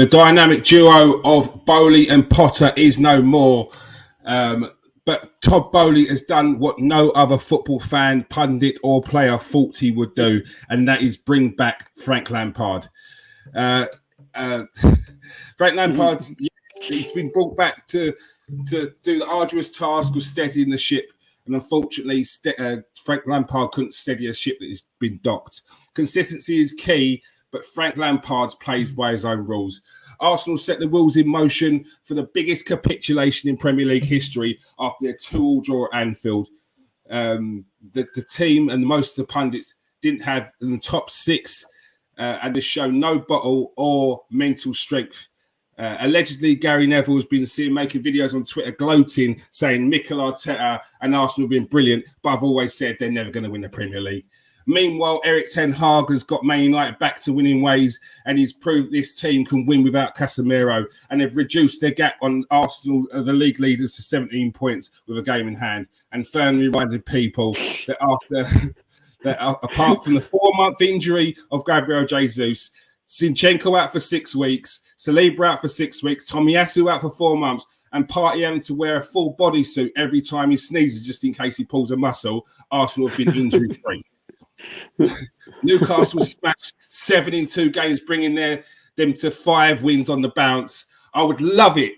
The dynamic duo of Bowley and Potter is no more. But Todd Bowley has done what no other football fan, pundit or player thought he would do, and that is bring back Frank Lampard. Frank Lampard, yes, he's been brought back to do the arduous task of steadying the ship, and unfortunately, Frank Lampard couldn't steady a ship that has been docked. Consistency is key, but Frank Lampard plays by his own rules. Arsenal set the wheels in motion for the biggest capitulation in Premier League history after their 2-2 draw at Anfield. The team and most of the pundits didn't have in the top 6 and they show no bottle or mental strength. Allegedly, Gary Neville has been seen making videos on Twitter gloating, saying Mikel Arteta and Arsenal have been brilliant, but I've always said they're never going to win the Premier League. Meanwhile, Eric Ten Hag has got Man United back to winning ways, and he's proved this team can win without Casemiro, and they've reduced their gap on Arsenal, the league leaders, to 17 points with a game in hand, and firmly reminded people that apart from the 4-month injury of Gabriel Jesus, Zinchenko out for 6 weeks, Saliba out for 6 weeks, Tomiyasu out for 4 months, and Partey having to wear a full bodysuit every time he sneezes just in case he pulls a muscle, Arsenal have been injury-free. Newcastle smashed 7 in 2 games, bringing them to 5 wins on the bounce. I would love it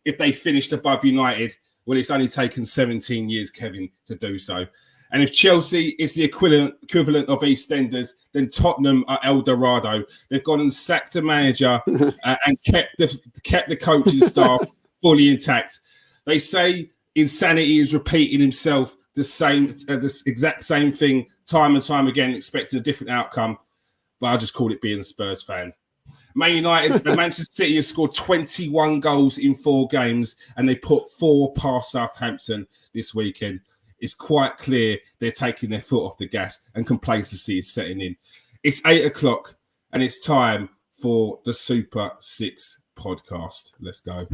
if they finished above United when it's only taken 17 years, Kevin, to do so. And if Chelsea is the equivalent of EastEnders, then Tottenham are El Dorado. They've gone and sacked a manager and kept the coaching staff fully intact. They say insanity is repeating himself the exact same thing time and time again, expecting a different outcome. But I just called it being a Spurs fan. Man United and Manchester City have scored 21 goals in 4 games, and they put 4 past Southampton this weekend. It's quite clear they're taking their foot off the gas and complacency is setting in. It's 8 o'clock and it's time for the Super 6 podcast. Let's go.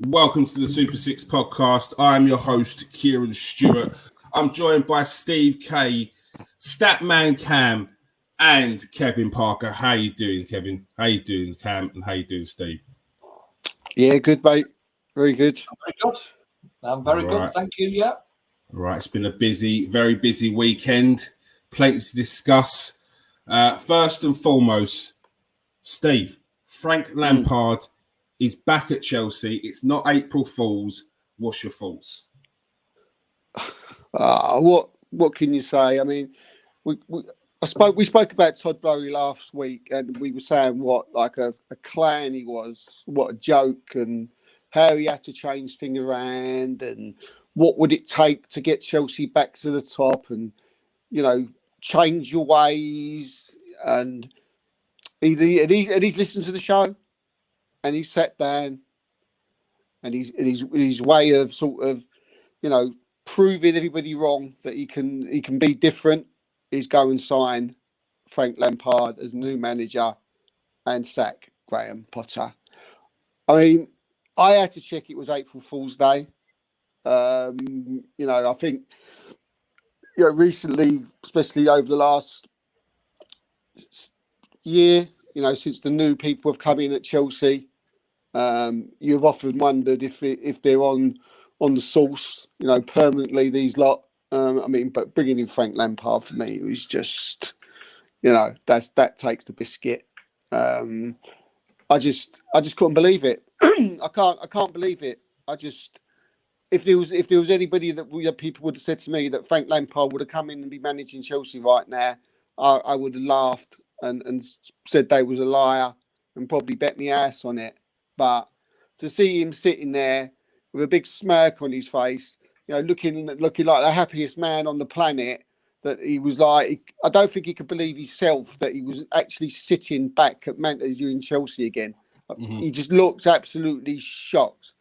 Welcome to the Super 6 podcast. I'm your host, Kieran Stewart. I'm joined by Steve K, Statman Cam, and Kevin Parker. How you doing, Kevin? How you doing, Cam? And how you doing, Steve? Yeah, good, mate. Very good. I'm very good. Thank you, yeah. All right. It's been a very busy weekend. Plenty to discuss. First and foremost, Steve, Frank Lampard is back at Chelsea. It's not April Fool's. What's your thoughts? What can you say? I mean, we spoke about Todd Bowley last week, and we were saying what like a clown he was, what a joke, and how he had to change things around, and what would it take to get Chelsea back to the top, and change your ways. And he's listened to the show, and he's sat down, and his way of sort of proving everybody wrong that he can be different is go and sign Frank Lampard as new manager and sack Graham Potter. I mean, I had to check it was April Fool's Day. I think recently, especially over the last year, since the new people have come in at Chelsea, you've often wondered if they're on the sauce, permanently, these lot. But bringing in Frank Lampard for me, it was just, that takes the biscuit. I just couldn't believe it. I can't believe it. If there was anybody that people would have said to me that Frank Lampard would have come in and be managing Chelsea right now, I would have laughed and said they was a liar and probably bet me ass on it. But to see him sitting there with a big smirk on his face, looking like the happiest man on the planet, that he was like, I don't think he could believe himself that he was actually sitting back at managing Chelsea again. Mm-hmm. He just looks absolutely shocked.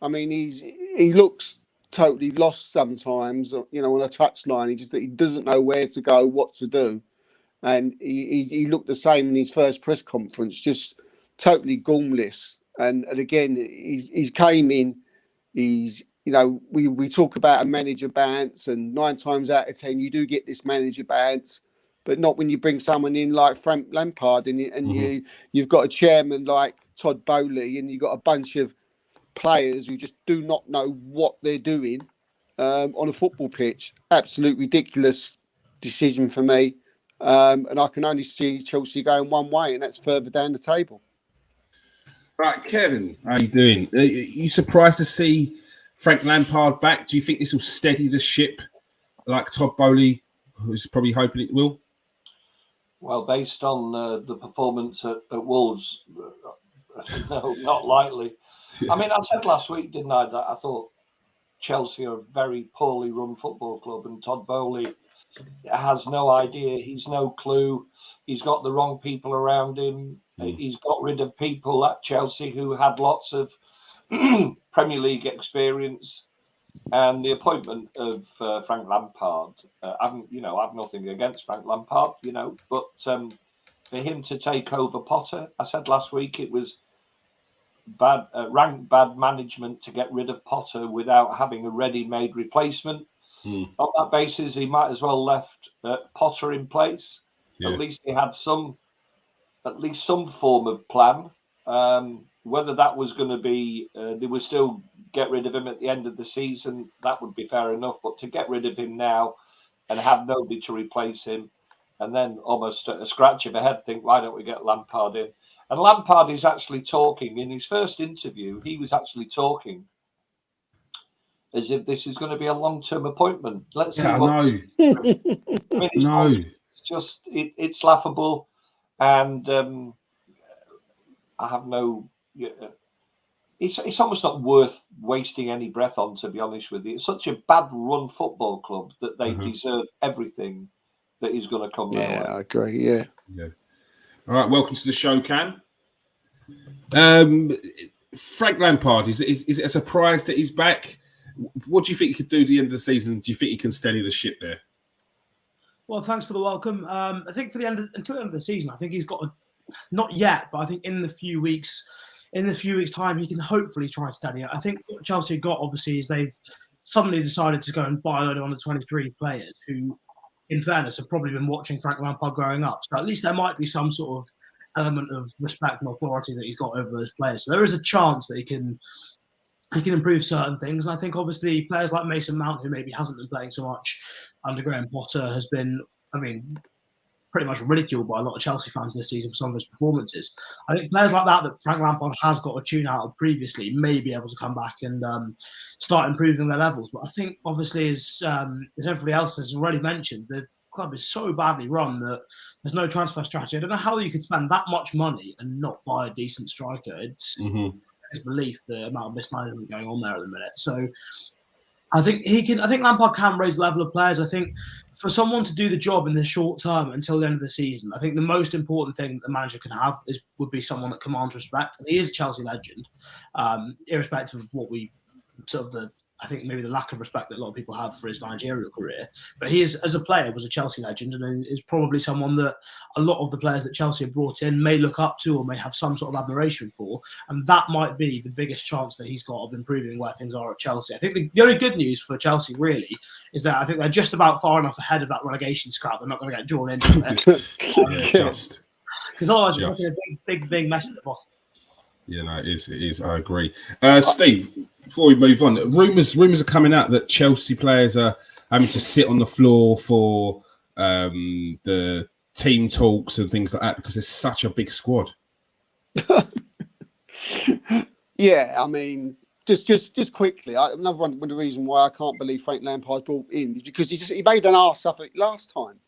I mean, he looks totally lost sometimes, on a touchline. He doesn't know where to go, what to do. And he looked the same in his first press conference, just totally gormless. And again, he's came in. He's, you know, we talk about a manager bounce, and 9 times out of 10 you do get this manager bounce, but not when you bring someone in like Frank Lampard and you've got a chairman like Todd Bowley, and you've got a bunch of players who just do not know what they're doing on a football pitch. Absolute ridiculous decision for me. And I can only see Chelsea going one way, and that's further down the table. Right, Kevin, how are you doing? Are you surprised to see Frank Lampard back? Do you think this will steady the ship like Todd Bowley was probably hoping it will? Well, based on the performance at Wolves, no, not likely. I mean, I said last week, didn't I, that I thought Chelsea are a very poorly run football club, and Todd Bowley has no idea. He's no clue. He's got the wrong people around him. He's got rid of people at Chelsea who had lots of Premier League experience. And the appointment of Frank Lampard, I've nothing against Frank Lampard, but for him to take over Potter, I said last week it was bad management to get rid of Potter without having a ready-made replacement. On that basis, he might as well left Potter in place. Yeah. At least he had some form of plan. Whether that was going to be, they would still get rid of him at the end of the season, that would be fair enough. But to get rid of him now and have nobody to replace him, and then almost a scratch of a head think, why don't we get Lampard in? And Lampard is actually talking. In his first interview, he was actually talking as if this is going to be a long-term appointment. Let's see. It's laughable, and I have no. It's almost not worth wasting any breath on, to be honest with you. It's such a bad-run football club that they deserve everything that is going to come their way. Yeah, I agree. Yeah. All right, welcome to the show, Cam. Frank Lampard, is it a surprise that he's back? What do you think he could do at the end of the season? Do you think he can steady the ship there? Well, thanks for the welcome. I think until the end of the season, I think he's got not yet, but I think in the few weeks time, he can hopefully try and steady it. I think what Chelsea got obviously is they've suddenly decided to go and buy a load of under 23 players who, in fairness, have probably been watching Frank Lampard growing up. So at least there might be some sort of element of respect and authority that he's got over those players. So there is a chance that he can improve certain things. And I think obviously players like Mason Mount, who maybe hasn't been playing so much under Graham Potter, has been, pretty much ridiculed by a lot of Chelsea fans this season for some of his performances. I think players like that Frank Lampard has got a tune out of previously may be able to come back and start improving their levels. But I think obviously as everybody else has already mentioned, the club is so badly run that there's no transfer strategy. I don't know how you could spend that much money and not buy a decent striker. It's belief the amount of mismanagement going on there at the minute. So I think Lampard can raise the level of players. I think for someone to do the job in the short term until the end of the season, I think the most important thing that the manager can have would be someone that commands respect. And he is a Chelsea legend, irrespective of what we I think maybe the lack of respect that a lot of people have for his managerial career. But he is, as a player, was a Chelsea legend, and is probably someone that a lot of the players that Chelsea have brought in may look up to or may have some sort of admiration for. And that might be the biggest chance that he's got of improving where things are at Chelsea. I think the only good news for Chelsea, really, is that I think they're just about far enough ahead of that relegation scrap. They're not going to get drawn into it. Because otherwise, it's looking a big mess at the bottom. Yeah, no, it is. I agree. Steve, before we move on, rumours are coming out that Chelsea players are having to sit on the floor for the team talks and things like that because there's such a big squad. Yeah, just quickly, another one of the reasons why I can't believe Frank Lampard brought in is because he made an arse of it last time.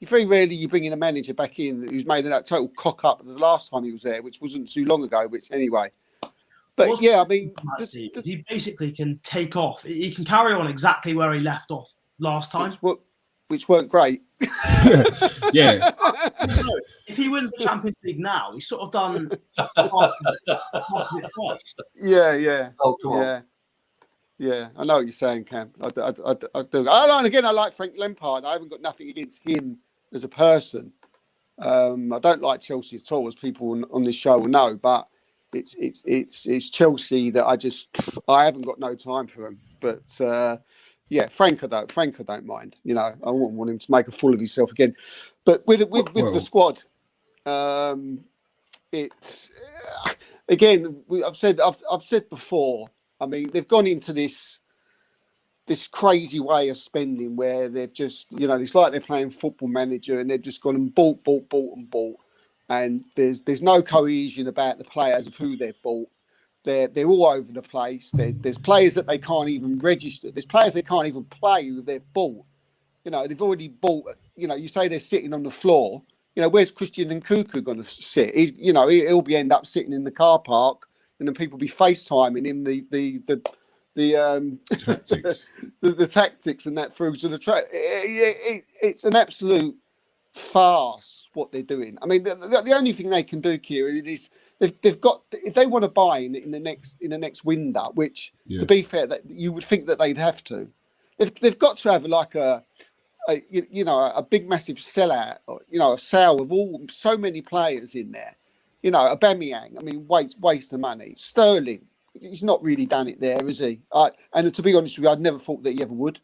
Very rarely you bring in a manager back in who's made that total cock up the last time he was there, which wasn't too long ago. Which anyway, but he basically can take off. He can carry on exactly where he left off last time, which weren't great. Yeah. If he wins the Champions League now, he's sort of done half of it twice. Yeah. Oh, come on. Yeah, I know what you're saying, Cam. I do. And again, I like Frank Lampard. I haven't got nothing against him as a person. I don't like Chelsea at all, as people on this show will know, but it's Chelsea that I haven't got no time for them. But Frank I don't mind. You know, I wouldn't want him to make a fool of himself again. But with the squad, it's again. I've said before. I mean, they've gone into this crazy way of spending where they've just, it's like they're playing Football Manager and they've just gone and bought. And there's no cohesion about the players of who they've bought. They're all over the place. There's players that they can't even register. There's players they can't even play who they've bought. They've already bought. You say they're sitting on the floor. Where's Christian Nkunku going to sit? He'll be end up sitting in the car park, and then people be FaceTiming him the tactics. the tactics and that through to the track. It's an absolute farce what they're doing. I mean, the only thing they can do, Kieran, is they've got, if they want to buy in the next window, which to be fair, that you would think that they'd have to. They've got to have like a big massive sellout, or, a sale of so many players in there. Aubameyang, I mean, waste of money. Sterling, he's not really done it there, is he? And to be honest with you, I'd never thought that he ever would.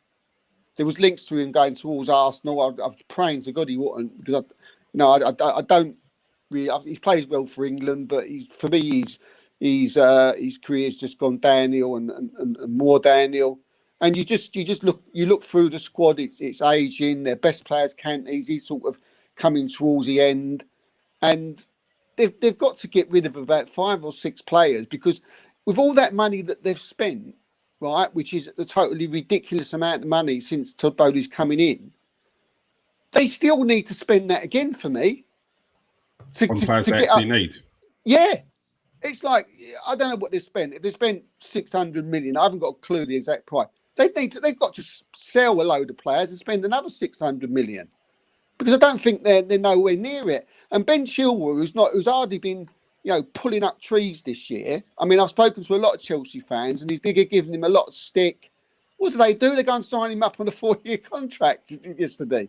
There was links to him going towards Arsenal. I was praying to God he wouldn't, because I don't really. He plays well for England, but for me, his career's just gone downhill and more downhill. And you look through the squad. It's aging. Their best players can't. He's sort of coming towards the end, and they've got to get rid of about 5 or 6 players, because with all that money that they've spent, right, which is a totally ridiculous amount of money since Todd Bowley's coming in, they still need to spend that again for me. On players they actually need. Yeah. It's like, I don't know what they spent. If they spent 600 million, I haven't got a clue the exact price. They've got to sell a load of players and spend another 600 million, because I don't think they're nowhere near it. And Ben Chilwell, who's hardly been, pulling up trees this year. I mean, I've spoken to a lot of Chelsea fans, and he's giving him a lot of stick. What do? They go and sign him up on a 4-year contract yesterday.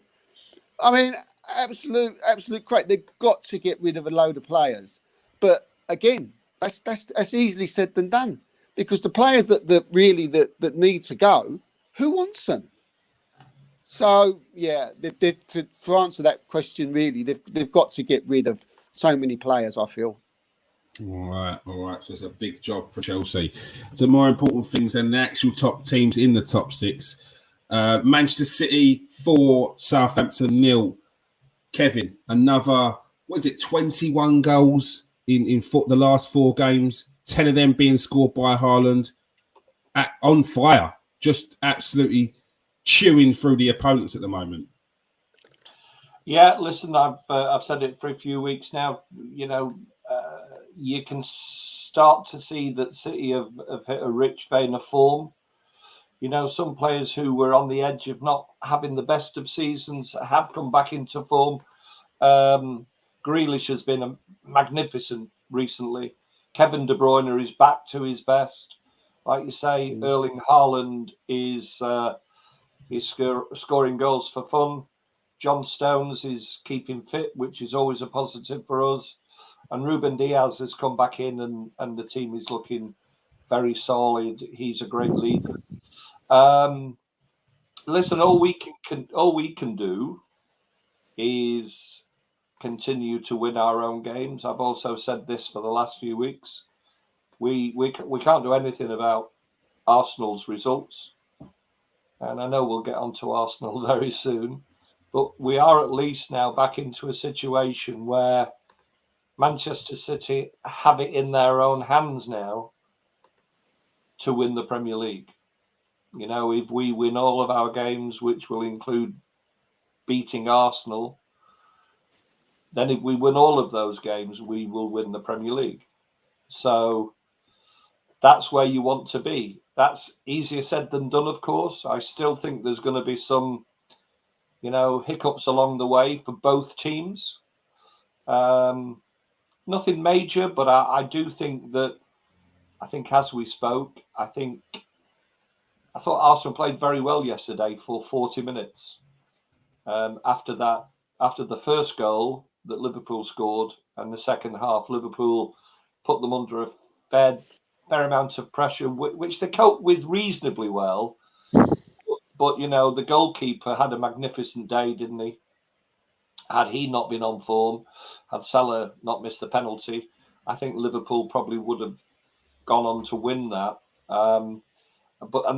I mean, absolute crap. They've got to get rid of a load of players. But again, that's easily said than done, because the players that really need to go, who wants them? So yeah, to answer that question, really, they've got to get rid of so many players, I feel. All right. So it's a big job for Chelsea. So more important things than the actual top teams in the top 6. Manchester City 4, Southampton 0. Kevin, another, 21 goals in the last 4 games, 10 of them being scored by Haaland. On fire, just absolutely chewing through the opponents at the moment. Yeah, listen, I've said it for a few weeks now. You can start to see that City have hit a rich vein of form. Some players who were on the edge of not having the best of seasons have come back into form. Grealish has been magnificent recently. Kevin De Bruyne is back to his best. Like you say, Erling Haaland is scoring goals for fun. John Stones is keeping fit, which is always a positive for us. And Ruben Diaz has come back in, and the team is looking very solid. He's a great leader. Listen, all we can do is continue to win our own games. I've also said this for the last few weeks. We can't do anything about Arsenal's results, and I know we'll get onto Arsenal very soon, but we are at least now back into a situation where Manchester City have it in their own hands now to win the Premier League. If we win all of our games, which will include beating Arsenal, then if we win all of those games, we will win the Premier League. So that's where you want to be. That's easier said than done, of course. I still think there's going to be some, hiccups along the way for both teams. Nothing major, but I do think that, as we spoke, I thought Arsenal played very well yesterday for 40 minutes. After the first goal, that Liverpool scored, and the second half, Liverpool put them under a fair amount of pressure, which they coped with reasonably well. But the goalkeeper had a magnificent day, didn't he? Had he not been on form, had Salah not missed the penalty, I think Liverpool probably would have gone on to win that. And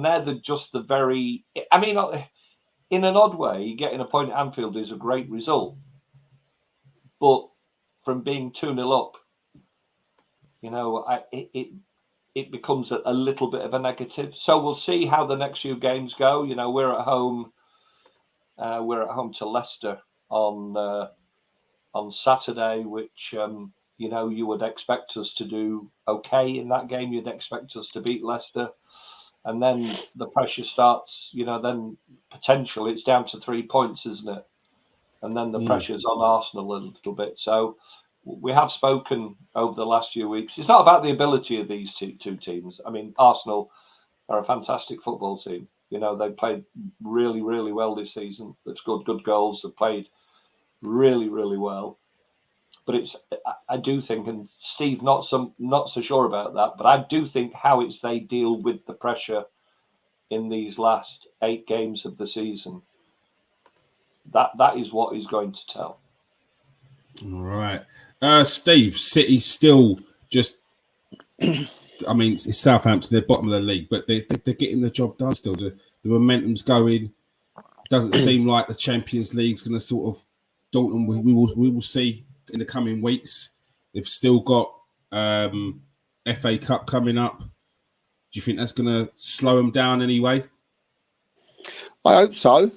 they're just the very. I mean, in an odd way, getting a point at Anfield is a great result, but from being 2-0 up, it becomes a little bit of a negative. So we'll see how the next few games go. We're at home. We're at home to Leicester on Saturday, which you would expect us to do okay in that game. You'd expect us to beat Leicester, and then the pressure starts. Then potentially it's down to 3 points, isn't it? And then the pressure's on Arsenal a little bit. So we have spoken over the last few weeks. It's not about the ability of these two teams. I mean, Arsenal are a fantastic football team. They played really, really well this season. They've scored good goals. They've played really, really well. But I do think, and Steve not so sure about that, but I do think how they deal with the pressure in these last 8 games of the season. That is what he's going to tell. All right. Steve, City still just, I mean, it's Southampton, they're bottom of the league, but they're getting the job done still. The momentum's going. Doesn't seem like the Champions League's going to sort of daunt them. We will see in the coming weeks. They've still got FA Cup coming up. Do you think that's going to slow them down anyway? I hope so.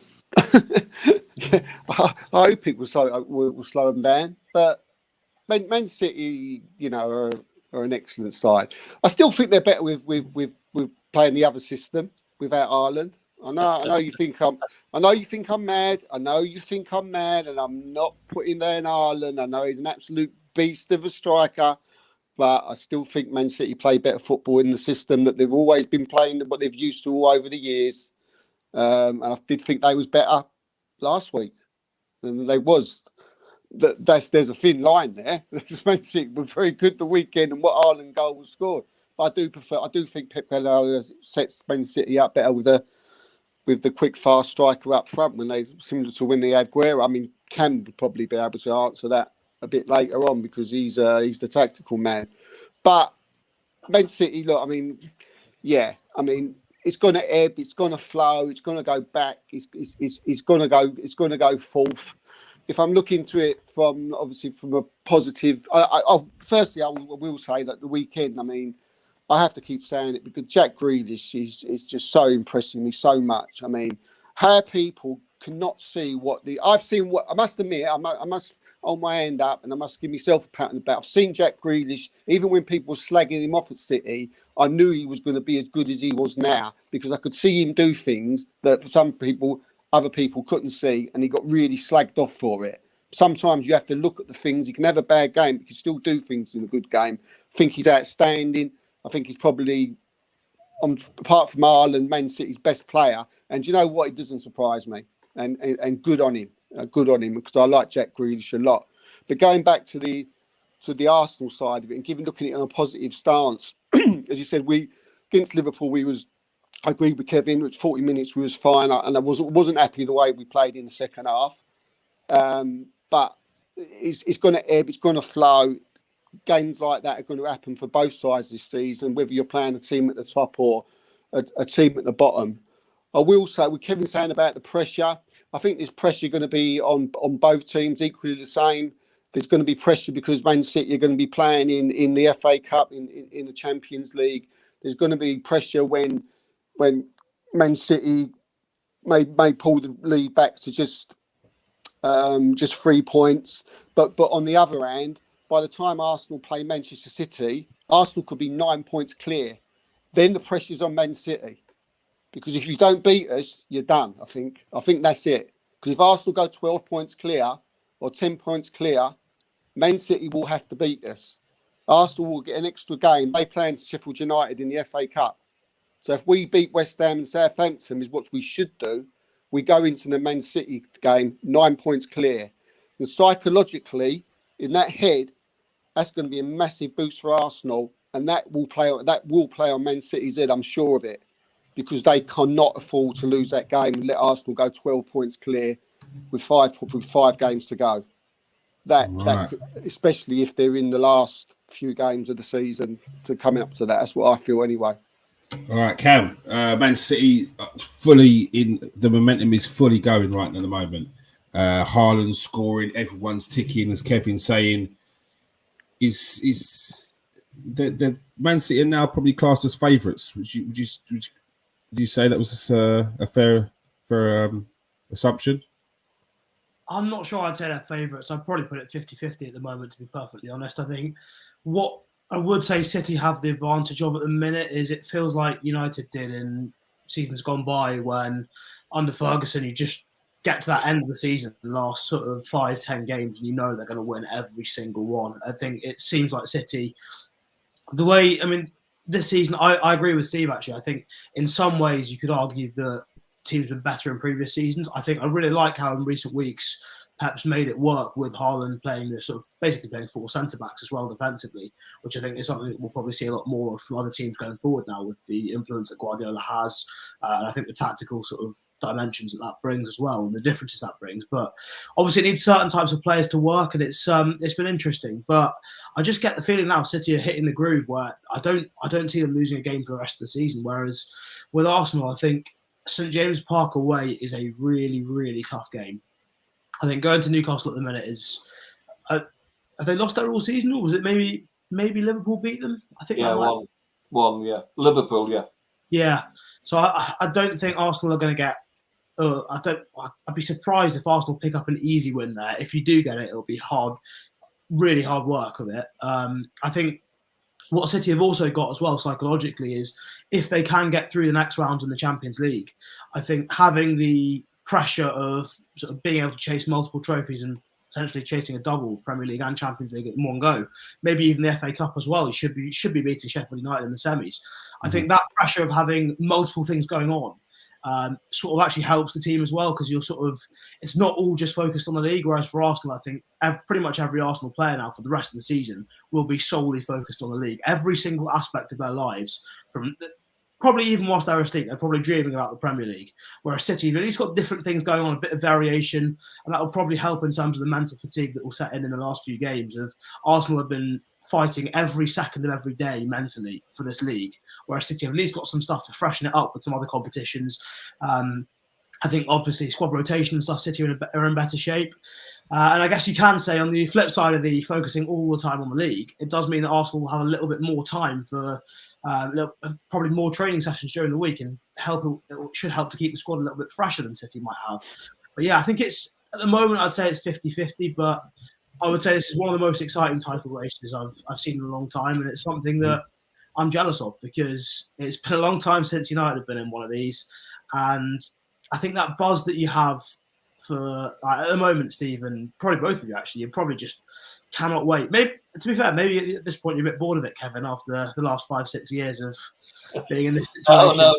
I hope it will slow them down. But Man City, are an excellent side. I still think they're better with playing the other system without Ireland. I know you think I'm mad. I know you think I'm mad, and I'm not putting there in Ireland. I know he's an absolute beast of a striker, but I still think Man City play better football in the system that they've always been playing, what they've used to all over the years. And I did think they was better last week than they was. There's a thin line there. Man City were very good the weekend, and what Ireland goal was scored. But I do think Pep Guardiola sets Man City up better with the quick, fast striker up front when they similar to when they had Guerra. I mean, Cam would probably be able to answer that a bit later on because he's the tactical man. But Man City, look, I mean, it's going to ebb, it's going to flow, it's going to go back, it's going to go forth. If I'm looking to it from a positive, firstly I will say that the weekend, I mean, I have to keep saying it because Jack Grealish is just so impressing me so much. I mean, how people cannot see I've seen. What I must admit, I must hold my hand up and I must give myself a pat on the back. I've seen Jack Grealish, even when people were slagging him off at City, I knew he was going to be as good as he was now because I could see him do things that for other people couldn't see, and he got really slagged off for it. Sometimes you have to look at the things. You can have a bad game, but you can still do things in a good game. I think he's outstanding. I think he's probably, apart from Ireland, Man City's best player. And you know what? It doesn't surprise me. And good on him. Good on him because I like Jack Grealish a lot. But going back to the Arsenal side of it and looking at it on a positive stance, as you said, against Liverpool, I agree with Kevin. It's 40 minutes. We was fine, and I wasn't happy the way we played in the second half. But it's going to ebb. It's going to flow. Games like that are going to happen for both sides this season, whether you're playing a team at the top or a team at the bottom. I will say, with Kevin saying about the pressure, I think there's pressure going to be on both teams equally the same. There's going to be pressure because Man City are going to be playing in the FA Cup, in the Champions League. There's going to be pressure when Man City may pull the lead back to just 3 points. But on the other hand, by the time Arsenal play Manchester City, Arsenal could be 9 points clear. Then the pressure's on Man City. Because if you don't beat us, you're done, I think. I think that's it. Because if Arsenal go 12 points clear or 10 points clear, Man City will have to beat us. Arsenal will get an extra game. They play Sheffield United in the FA Cup. So if we beat West Ham and Southampton, is what we should do, we go into the Man City game 9 points clear. And psychologically, in that head, that's going to be a massive boost for Arsenal, and that will play on Man City's head. I'm sure of it, because they cannot afford to lose that game and let Arsenal go 12 points clear with five games to go. That especially if they're in the last few games of the season to coming up to that. That's what I feel anyway. All right, Cam. Man City fully in the momentum is fully going right at the moment. Haaland scoring, everyone's ticking, as Kevin's saying. Is the Man City are now probably classed as favourites? Would you say that was a fair assumption? I'm not sure I'd say they're favourites. I'd probably put it 50-50 at the moment, to be perfectly honest. I think what I would say City have the advantage of at the minute is it feels like United did in seasons gone by, when under Ferguson you just get to that end of the season, the last sort of 5-10 games, and they're going to win every single one. I think it seems like City, this season, I agree with Steve, actually. I think in some ways you could argue that teams been better in previous seasons. I think I really like how in recent weeks Pep's made it work with Haaland playing basically playing 4 centre-backs as well defensively, which I think is something that we'll probably see a lot more of from other teams going forward now, with the influence that Guardiola has, and I think the tactical sort of dimensions that brings as well, and the differences that brings. But obviously it needs certain types of players to work, and it's been interesting. But I just get the feeling now City are hitting the groove where I don't see them losing a game for the rest of the season, whereas with Arsenal, I think St James Park away is a really, really tough game. I think going to Newcastle at the minute is. Have they lost that all season, or was it maybe Liverpool beat them? I think one, yeah. Liverpool, yeah. Yeah. So I don't think Arsenal are going to get. I'd be surprised if Arsenal pick up an easy win there. If you do get it, it'll be hard, really hard work of it. I think what City have also got as well psychologically is if they can get through the next rounds in the Champions League, I think having the pressure of sort of being able to chase multiple trophies and potentially chasing a double Premier League and Champions League in one go, maybe even the FA Cup as well. You should be beating Sheffield United in the semis. I think that pressure of having multiple things going on sort of actually helps the team as well, because it's not all just focused on the league. Whereas for Arsenal, I think pretty much every Arsenal player now for the rest of the season will be solely focused on the league. Every single aspect of their lives, from probably even whilst they're asleep, they're probably dreaming about the Premier League. Whereas City have at least got different things going on, a bit of variation, and that will probably help in terms of the mental fatigue that will set in the last few games. Of Arsenal have been fighting every second of every day mentally for this league, whereas City have at least got some stuff to freshen it up with some other competitions. I think obviously squad rotation and stuff, City are in better shape. And I guess you can say on the flip side of the focusing all the time on the league, it does mean that Arsenal will have a little bit more time for probably more training sessions during the week, and it should help to keep the squad a little bit fresher than City might have. But yeah, I think it's, at the moment, I'd say it's 50-50, but I would say this is one of the most exciting title races I've seen in a long time, and it's something that I'm jealous of, because it's been a long time since United have been in one of these, and I think that buzz that you have for at the moment, Stephen, probably both of you actually, you probably just cannot wait. Maybe, to be fair, maybe at this point you're a bit bored of it, Kevin, after the last 5-6 years of being in this situation.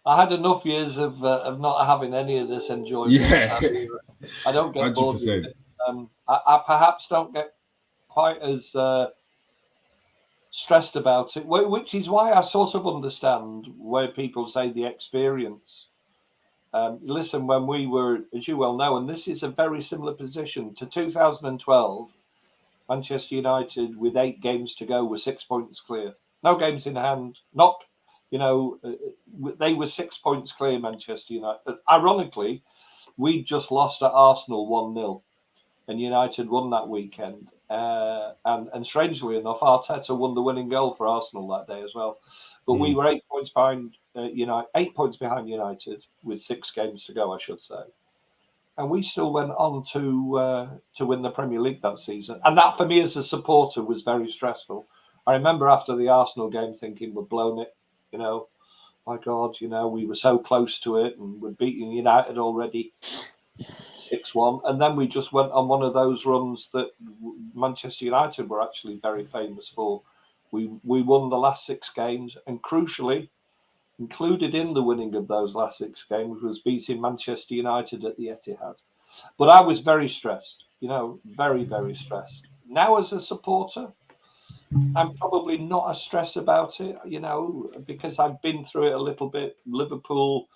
I had enough years of not having any of this enjoyment. Yeah, I don't get 100%. bored with it. I perhaps don't get quite as stressed about it, which is why I sort of understand where people say the experience. Listen, when we were, as you well know, and this is a very similar position to 2012, Manchester United with 8 games to go were 6 points clear. No games in hand. They were 6 points clear, Manchester United. Ironically, we just lost at Arsenal 1-0, and United won that weekend. And strangely enough, Arteta won the winning goal for Arsenal that day as well. But we were 8 points behind United, 8 points behind United with 6 games to go, I should say. And we still went on to win the Premier League that season. And that, for me as a supporter, was very stressful. I remember after the Arsenal game thinking, we've blown it. My God, we were so close to it, and we're beating United already 6-1. And then we just went on one of those runs that Manchester United were actually very famous for. We won the last 6 games, and crucially, included in the winning of those last 6 games, was beating Manchester United at the Etihad. But I was very stressed, very, very stressed. Now, as a supporter, I'm probably not as stressed about it, because I've been through it a little bit. Liverpool,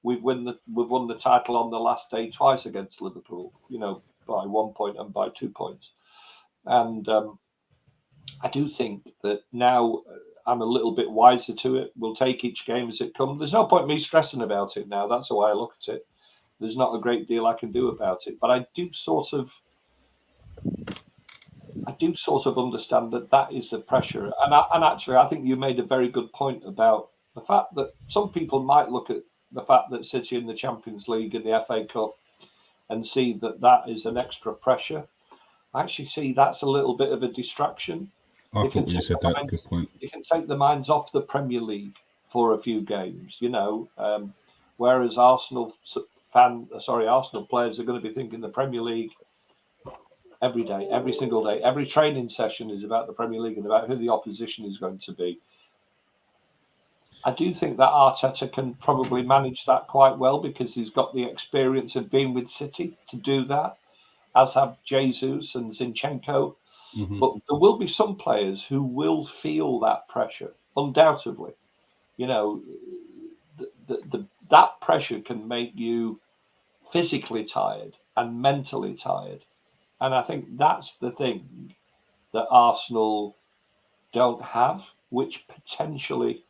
we've won the title on the last day twice against Liverpool, by 1 point and by 2 points. And I do think that now I'm a little bit wiser to it. We'll take each game as it comes. There's no point me stressing about it now. That's the way I look at it. There's not a great deal I can do about it. But I do sort of understand that is the pressure. And actually, I think you made a very good point about the fact that some people might look at the fact that City in the Champions League and the FA Cup and see that is an extra pressure. I actually see that's a little bit of a distraction. I thought you said that. Good point. You can take the minds off the Premier League for a few games, whereas Arsenal players are going to be thinking the Premier League every day, every single day. Every training session is about the Premier League and about who the opposition is going to be. I do think that Arteta can probably manage that quite well because he's got the experience of being with City to do that, as have Jesus and Zinchenko. Mm-hmm. But there will be some players who will feel that pressure, undoubtedly. That pressure can make you physically tired and mentally tired. And I think that's the thing that Arsenal don't have, which potentially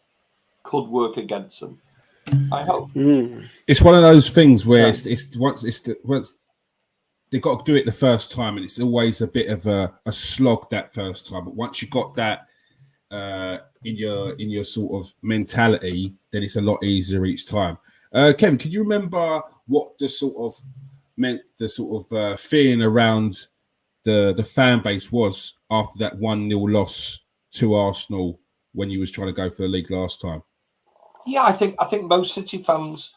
could work against them. I hope. It's one of those things where once they've got to do it the first time, and it's always a bit of a slog that first time. But once you got that in your sort of mentality, then it's a lot easier each time. Kevin, can you remember what the sort of feeling around the fan base was after that 1-0 loss to Arsenal when you was trying to go for the league last time? Yeah, I think most City fans.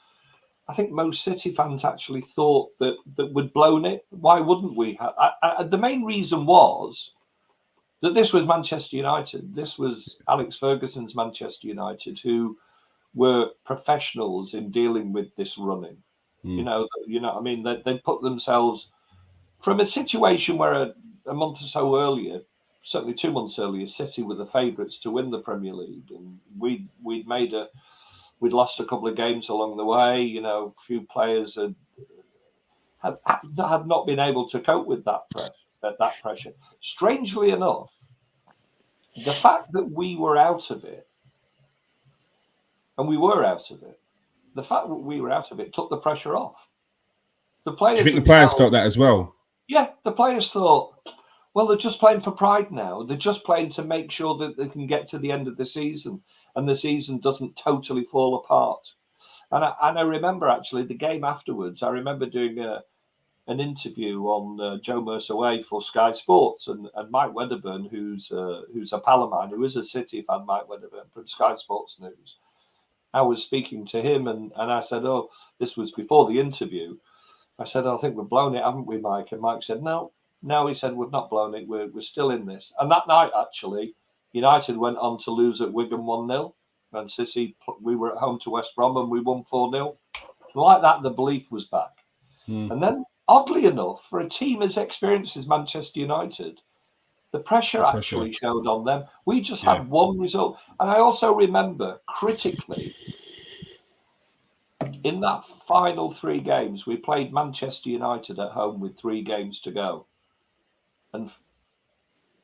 I think most City fans actually thought that we'd blown it. Why wouldn't we have? The main reason was that this was Manchester United. This was Alex Ferguson's Manchester United, who were professionals in dealing with this running. You know what I mean? They put themselves from a situation where a month or so earlier, certainly 2 months earlier, City were the favourites to win the Premier League, and we'd lost a couple of games along the way. A few players had not been able to cope with that pressure. Strangely enough, the fact that we were out of it, and we were out of it, the fact that we were out of it took the pressure off. The players. Do you think the players felt that as well? Yeah, the players thought, well, they're just playing for pride now. They're just playing to make sure that they can get to the end of the season and the season doesn't totally fall apart. And I remember actually the game afterwards. I remember doing an interview on Joe Mercer Way for Sky Sports, and Mike Wedderburn, who's a pal of mine, who is a City fan, Mike Wedderburn from Sky Sports News. I was speaking to him, and I said, "Oh, this was before the interview." I said, "I think we've blown it, haven't we, Mike?" And Mike said, "No." He said, "We've not blown it. We're still in this." And that night, actually, United went on to lose at Wigan 1-0, and City, we were at home to West Brom and we won 4-0. Like that, the belief was back. And then, oddly enough, for a team as experienced as Manchester United, the pressure actually showed on them. We just had one result. And I also remember critically, in that final 3 games, we played Manchester United at home with 3 games to go. And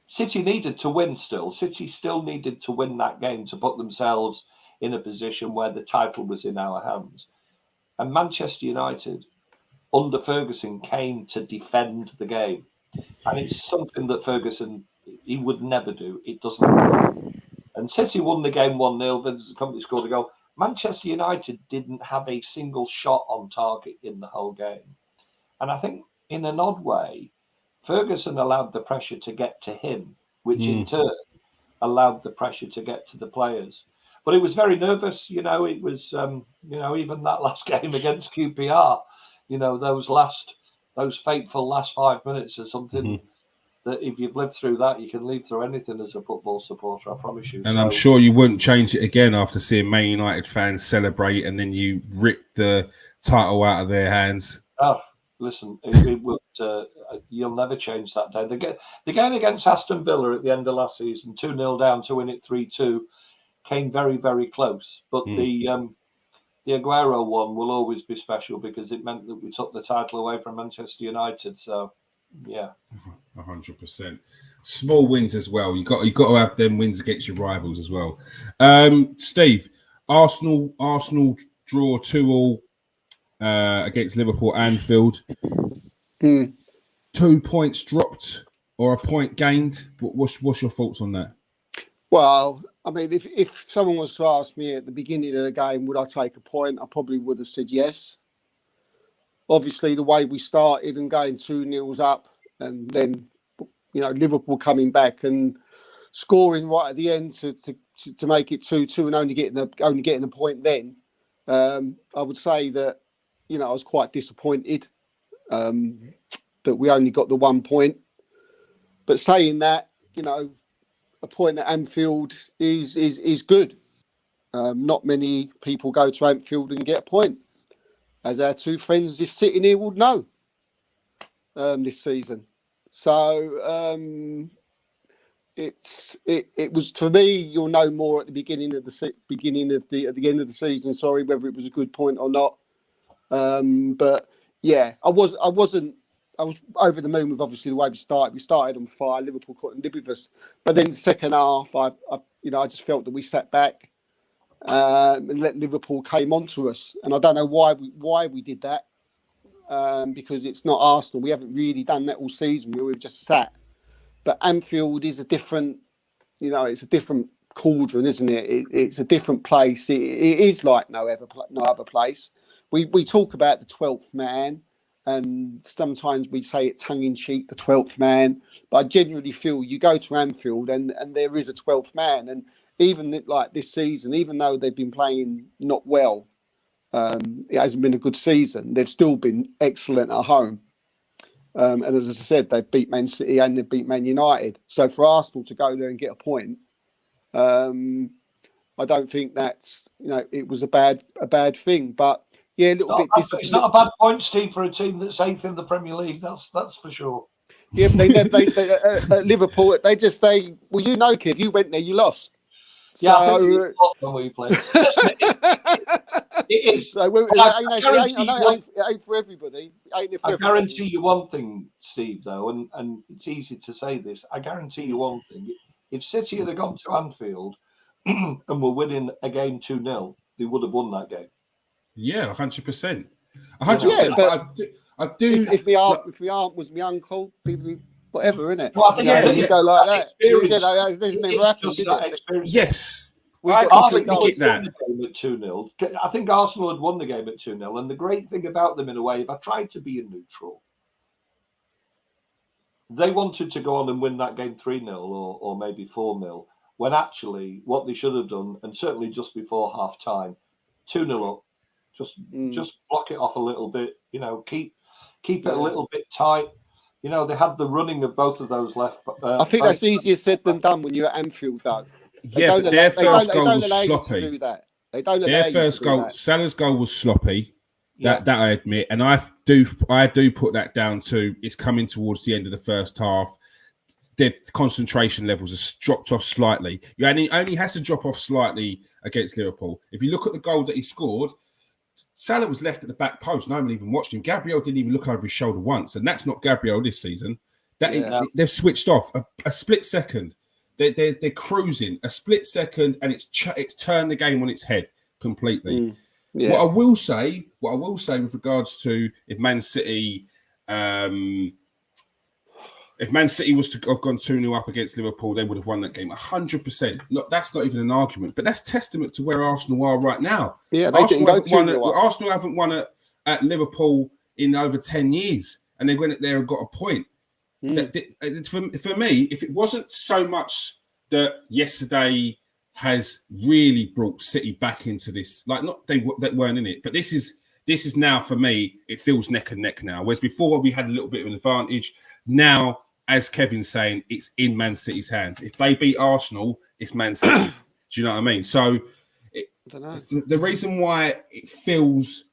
City needed to win still. City still needed to win that game to put themselves in a position where the title was in our hands. And Manchester United, under Ferguson, came to defend the game. And it's something that Ferguson, he would never do. It doesn't happen. And City won the game 1-0. Vincent Kompany scored a goal. Manchester United didn't have a single shot on target in the whole game. And I think in an odd way, Ferguson allowed the pressure to get to him, which in turn allowed the pressure to get to the players. But it was very nervous. It was, even that last game against QPR, those fateful last 5 minutes or something. that if you've lived through that, you can live through anything as a football supporter, I promise you. And I'm sure you wouldn't change it again after seeing Man United fans celebrate and then you rip the title out of their hands. Oh, listen, it would, you'll never change that day. The game against Aston Villa at the end of last season, 2-0 down to win it 3-2, came very, very close. But the Aguero one will always be special because it meant that we took the title away from Manchester United. So, yeah. 100%. Small wins as well. You got to have them wins against your rivals as well. Steve, Arsenal draw 2-2 against Liverpool Anfield. 2 points dropped or a point gained. What's your thoughts on that? Well, I mean, if someone was to ask me at the beginning of the game, would I take a point? I probably would have said yes. Obviously, the way we started and going 2-0 up, and then Liverpool coming back and scoring right at the end to make it 2-2 and only getting a point. Then I would say that I was quite disappointed that we only got the 1 point. But saying that, a point at Anfield is good. Not many people go to Anfield and get a point, as our two friends if sitting here would know this season. So it was, for me, you'll know more at the beginning of the at the end of the season. Sorry, whether it was a good point or not. But yeah, I was over the moon with obviously the way we started. We started on fire. Liverpool couldn't live with us, but then the second half, I just felt that we sat back and let Liverpool came onto us. And I don't know why we did that, because it's not Arsenal. We haven't really done that all season. We've just sat. But Anfield is a different, it's a different cauldron, isn't it? It's a different place. It is like no other place. We talk about the 12th man, and sometimes we say it tongue-in-cheek, the 12th man. But I genuinely feel you go to Anfield and there is a 12th man. And even like this season, even though they've been playing not well, it hasn't been a good season, they've still been excellent at home. And as I said, they beat Man City and they beat Man United. So for Arsenal to go there and get a point, I don't think that's it was a bad thing. But yeah, a little bit. It's not a bad point, Steve, for a team that's 8th in the Premier League. That's for sure. Yeah, but they Liverpool. Kev, you went there, you lost. Yeah, I think we lost when we played. It is. So it ain't for everybody. I guarantee you one thing, Steve, though, and it's easy to say this. I guarantee you one thing. If City had gone to Anfield and were winning a game 2-0, they would have won that game. Yeah, 100%. 100%. Yeah, but I do. If my aunt was my uncle, people, whatever, innit? Well, I think you go like that. This never happened, did it? Yes. Arsenal had won the game at 2-0. I think Arsenal had won the game at 2-0. And the great thing about them, in a way, if I tried to be a neutral, they wanted to go on and win that game 3-0 or maybe 4-0, when actually what they should have done, and certainly just before half-time, 2-0 up, just block it off a little bit, keep it a little bit tight. They had the running of both of those left. I think that's easier said than done when you're at Anfield, though. Yeah, but their first goal was sloppy. They don't allow their first goal, Salah's goal was sloppy. That I admit, and I do put that down to it's coming towards the end of the first half. The concentration levels have dropped off slightly. You only has to drop off slightly against Liverpool. If you look at the goal that he scored, Salah was left at the back post. No one even watched him. Gabriel didn't even look over his shoulder once, and that's not Gabriel this season. They've switched off a split second. They're cruising a split second, and it's turned the game on its head completely. What I will say with regards to if Man City was to have gone 2-0 up against Liverpool, they would have won that game 100%. Look, that's not even an argument, but that's testament to where Arsenal are right now. Yeah, Arsenal haven't won at Liverpool in over 10 years, and they went there and got a point. For me, if it wasn't so much that yesterday has really brought City back into this, like not they weren't in it, but this is now for me. It feels neck and neck now. Whereas before we had a little bit of an advantage. Now as Kevin's saying, it's in Man City's hands. If they beat Arsenal, it's Man City's. Do you know what I mean? So the reason why it feels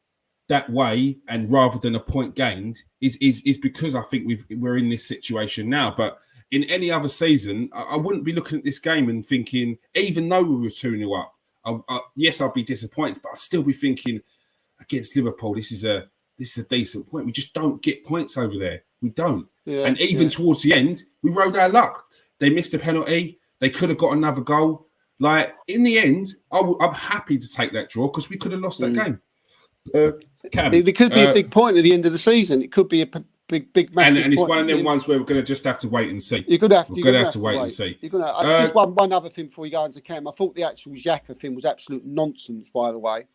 that way, and rather than a point gained, is because I think we're in this situation now. But in any other season, I wouldn't be looking at this game and thinking, even though we were 2-0 up, yes, I'd be disappointed, but I'd still be thinking, against Liverpool, this is a decent point. We just don't get points over there. We don't. Yeah, and even towards the end, we rode our luck. They missed a penalty. They could have got another goal. Like, in the end, I'm happy to take that draw because we could have lost that game. It could be a big point at the end of the season. It could be a big massive and it's point. one of them ones where we're going to just have to wait and see. You're going to have to wait and see. Just one other thing before you go into Cam. I thought the actual Xhaka thing was absolute nonsense, by the way,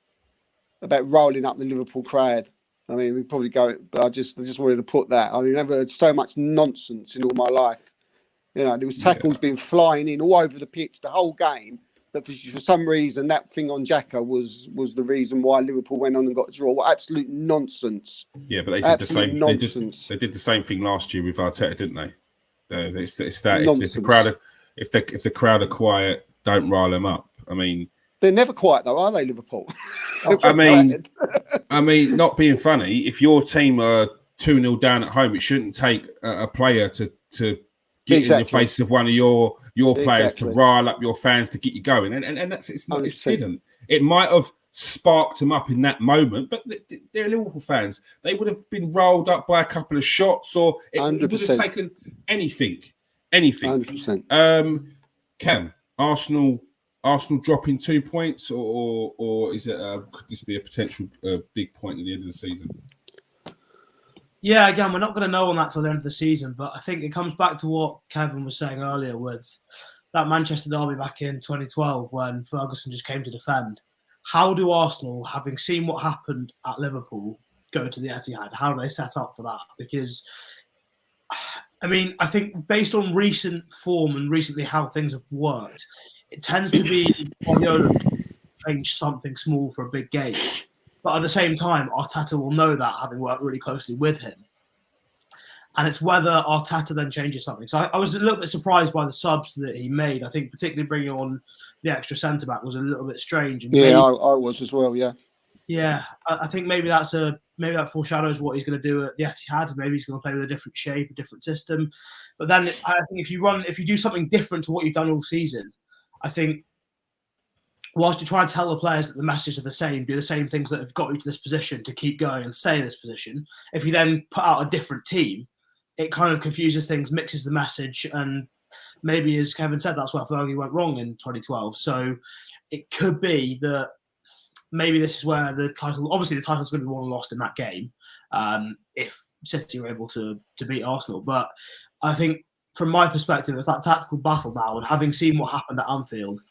about rolling up the Liverpool crowd. I mean, we probably go, but I just wanted to put that. I mean, I've never heard so much nonsense in all my life. You know, there was tackles being flying in all over the pitch the whole game. But for some reason, that thing on Xhaka was the reason why Liverpool went on and got a draw. What absolute nonsense! Yeah, but they said the same. They did the same thing last year with Arteta, didn't they? It's that if the crowd are quiet, don't rile them up. I mean, they're never quiet though, are they, Liverpool? I mean, not being funny. If your team are 2-0 down at home, it shouldn't take a player to get in the face of one of your players to rile up your fans to get you going, and that's it didn't. It might have sparked them up in that moment, but they're Liverpool fans. They would have been rolled up by a couple of shots, or it would have taken anything. 100%. Cam, Arsenal dropping 2 points, or is it could this be a potential big point at the end of the season? Yeah, again, we're not going to know on that till the end of the season, but I think it comes back to what Kevin was saying earlier with that Manchester derby back in 2012 when Ferguson just came to defend. How do Arsenal, having seen what happened at Liverpool, go to the Etihad? How do they set up for that? Because, I mean, I think based on recent form and recently how things have worked, it tends to be Guardiola change something small for a big game. But at the same time, Arteta will know that, having worked really closely with him. And it's whether Arteta then changes something. So I was a little bit surprised by the subs that he made. I think particularly bringing on the extra centre-back was a little bit strange. And I was as well, yeah. Yeah, I think maybe that foreshadows what he's going to do at the Etihad. Maybe he's going to play with a different shape, a different system. But then I think if you do something different to what you've done all season, I think whilst you try and tell the players that the messages are the same, do the same things that have got you to this position to keep going and stay in this position, if you then put out a different team, it kind of confuses things, mixes the message, and maybe, as Kevin said, that's where Fergie went wrong in 2012. So it could be that maybe this is where the title's going to be won and lost in that game if City are able to beat Arsenal. But I think from my perspective, it's that tactical battle now, and having seen what happened at Anfield,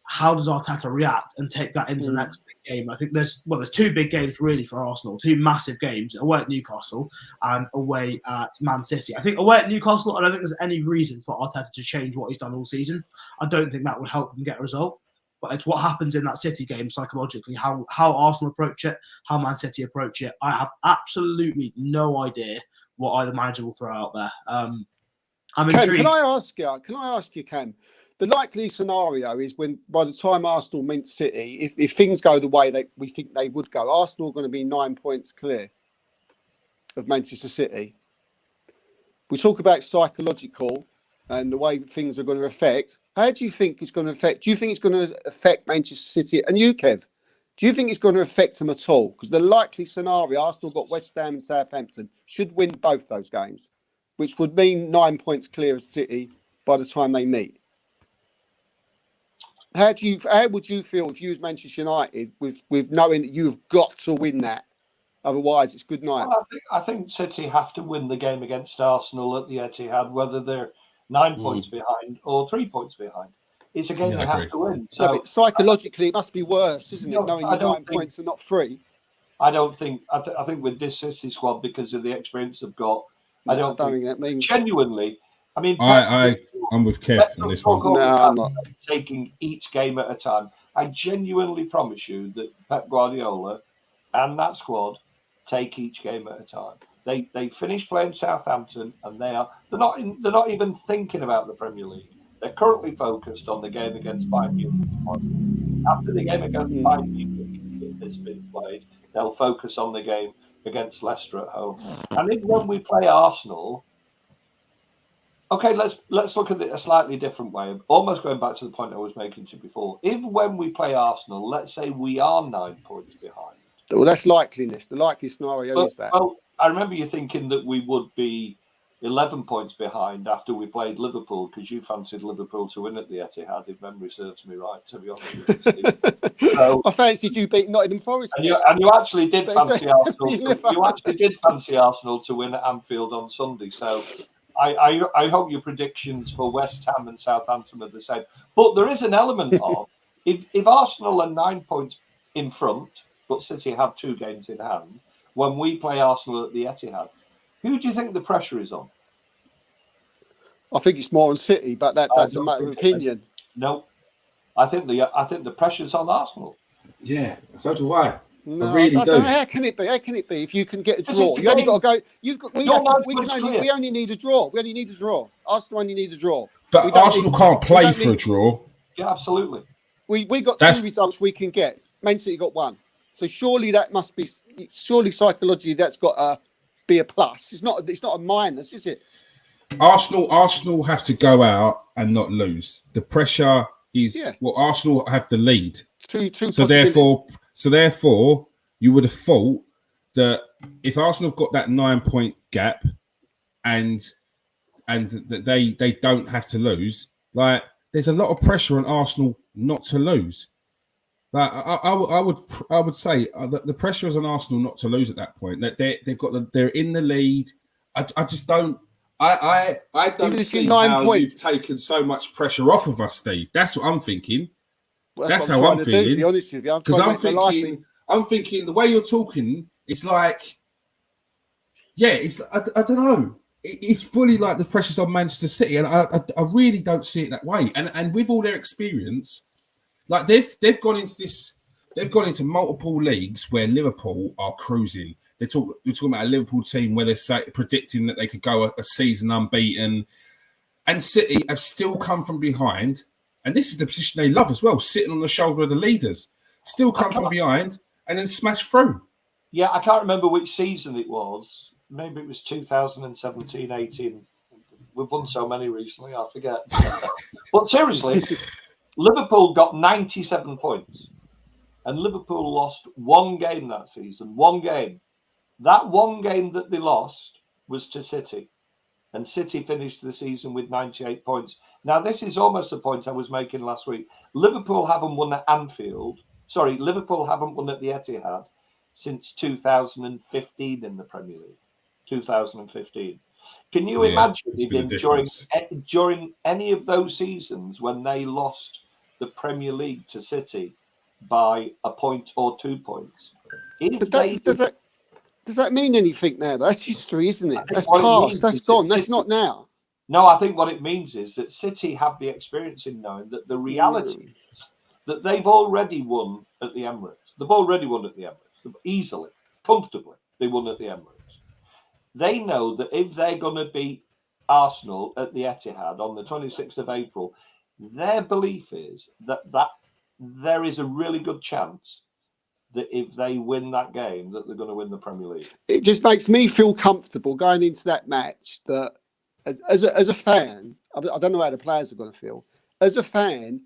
how does Arteta react and take that into the next big game? I think there's two big games really for Arsenal, two massive games, away at Newcastle and away at Man City. I think away at Newcastle, I don't think there's any reason for Arteta to change what he's done all season. I don't think that would help him get a result. But it's what happens in that City game psychologically, how Arsenal approach it, how Man City approach it. I have absolutely no idea what either manager will throw out there. I'm intrigued. Can I ask you, Cam? The likely scenario is when, by the time Arsenal meet City, if things go the way we think they would go, Arsenal are going to be 9 points clear of Manchester City. We talk about psychological and the way things are going to affect. How do you think it's going to affect? Do you think it's going to affect Manchester City and you, Kev? Do you think it's going to affect them at all? Because the likely scenario, Arsenal got West Ham and Southampton, should win both those games, which would mean 9 points clear of City by the time they meet. How would you feel if you was Manchester United with knowing that you've got to win that? Otherwise, it's good night. Well, I think City have to win the game against Arsenal at the Etihad, whether they're 9 points behind or 3 points behind. It's a game they have to win. So but psychologically, it must be worse, isn't it? Knowing you're 9 points and not 3. I don't think. I think with this City squad, because of the experience they've got, I don't think that means genuinely. I mean, I'm with Kev on this one. No, I'm not. Taking each game at a time. I genuinely promise you that Pep Guardiola and that squad take each game at a time. They finished playing Southampton, and they're not even thinking about the Premier League. They're currently focused on the game against Bayern Munich. After the game against Bayern Munich has been played, they'll focus on the game against Leicester at home. And if when we play Arsenal, okay, let's look at it a slightly different way. Almost going back to the point I was making to you before. If when we play Arsenal, let's say we are 9 points behind. Well, that's likeliness. The likely scenario is that. Well, I remember you thinking that we would be 11 points behind after we played Liverpool, because you fancied Liverpool to win at the Etihad, if memory serves me right, to be honest with you. So, I fancied you beat Nottingham Forest. And you actually did fancy Arsenal. You actually did fancy Arsenal to win at Anfield on Sunday. So I hope your predictions for West Ham and Southampton are the same. But there is an element of if Arsenal are 9 points in front, but City have 2 games in hand, when we play Arsenal at the Etihad, who do you think the pressure is on? I think it's more on City, but that's a matter of opinion. No, I think the pressure's on Arsenal. Yeah, so do I. No, I really do. How can it be? How can it be? If you can get a draw, you only got to go. We only need a draw. We only need a draw. Arsenal only need a draw. But Arsenal can't play for a draw. Yeah, absolutely. We got 2 results we can get. Man City got 1. So surely that must be. Surely psychologically that's got to be a plus. It's not a minus, is it? Arsenal have to go out and not lose. The pressure is Arsenal have the lead. Two so therefore, you would have thought that if Arsenal have got that 9 point gap and that they don't have to lose, like there's a lot of pressure on Arsenal not to lose. Like I would say that the pressure is on Arsenal not to lose at that point. That they're in the lead. I just don't. I don't see how you've taken so much pressure off of us, Steve. That's what I'm thinking. Well, that's how I'm feeling. To be honest with you, because I'm thinking the way you're talking, it's like, it's I don't know. It's fully like the pressure's on Manchester City, and I really don't see it that way. And with all their experience, like they've gone into multiple leagues where Liverpool are cruising. We're talking about a Liverpool team where they're predicting that they could go a season unbeaten, and City have still come from behind. And this is the position they love as well, sitting on the shoulder of the leaders. Still come from behind and then smash through. Yeah, I can't remember which season it was. Maybe it was 2017-18. We've won so many recently, I forget. But seriously, Liverpool got 97 points. And Liverpool lost 1 game that season. 1 game. That 1 game that they lost was to City. And City finished the season with 98 points. Now, this is almost the point I was making last week. Liverpool haven't won at Anfield. Sorry, Liverpool haven't won at the Etihad since 2015 in the Premier League. 2015. Can you imagine during any of those seasons when they lost the Premier League to City by a point or 2 points? Does that mean anything now? That's history, isn't it? That's past. That's gone. That's not now. No, I think what it means is that City have the experience in knowing that the reality is that they've already won at the Emirates. They've already won at the Emirates. Easily, comfortably, they won at the Emirates. They know that if they're going to beat Arsenal at the Etihad on the 26th of April, their belief is that there is a really good chance that if they win that game, that they're going to win the Premier League. It just makes me feel comfortable going into that match that as a fan, I don't know how the players are going to feel. As a fan,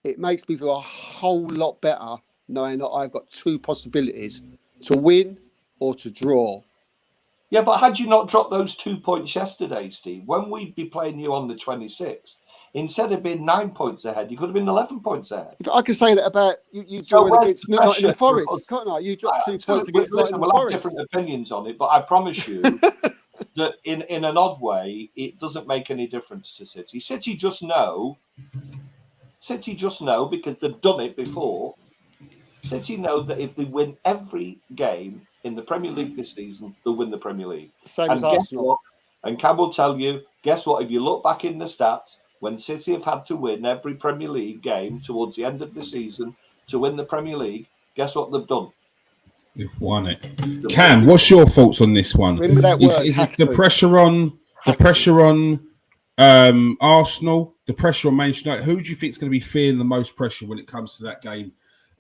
it makes me feel a whole lot better knowing that I've got 2 possibilities to win or to draw. Yeah, but had you not dropped those 2 points yesterday, Steve, when we'd be playing you on the 26th, instead of being 9 points ahead, you could have been 11 points ahead. I can say that about you drawing against Nottingham Forest, can't I? You dropped 2 points against Nottingham Forest. We'll have different opinions on it, but I promise you that in an odd way, it doesn't make any difference to City. City just know because they've done it before. City know that if they win every game in the Premier League this season, they'll win the Premier League. Same as Arsenal. And Cam will tell you, guess what? If you look back in the stats, when City have had to win every Premier League game towards the end of the season to win the Premier League, guess what they've done? You've won it. Cam, what's your thoughts on this one? Remember that word, Is have it the to. pressure on Arsenal, the pressure on Manchester United? Who do you think is going to be feeling the most pressure when it comes to that game?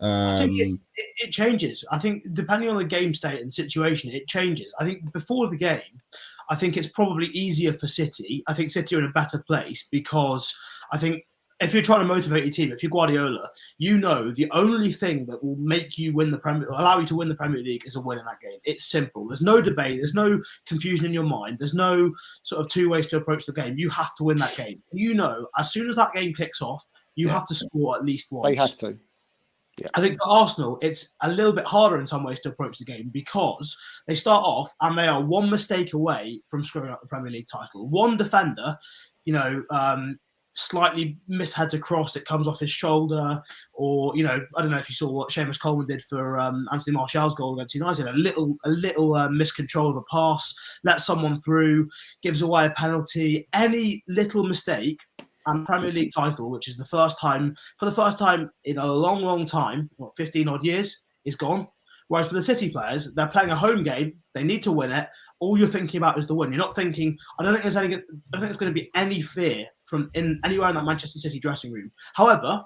I think it changes. I think depending on the game state and situation, it changes. I think before the game, I think it's probably easier for City. I think City are in a better place because I think if you're trying to motivate your team, if you're Guardiola, you know the only thing that will make you win allow you to win the Premier League is a win in that game. It's simple. There's no debate. There's no confusion in your mind. There's no sort of two ways to approach the game. You have to win that game. So you know, as soon as that game kicks off, you have to score at least once. They have to. Yeah. I think for Arsenal, it's a little bit harder in some ways to approach the game because they start off and they are one mistake away from screwing up the Premier League title. One defender, slightly misheads a cross, it comes off his shoulder, or I don't know if you saw what Seamus Coleman did for Anthony Martial's goal against United. A little miscontrol of a pass, lets someone through, gives away a penalty. Any little mistake. And Premier League title, which is for the first time in a long, long time, 15 odd years, is gone. Whereas for the City players, they're playing a home game. They need to win it. All you're thinking about is the win. You're not thinking. I don't think there's going to be any fear from anywhere in that Manchester City dressing room. However,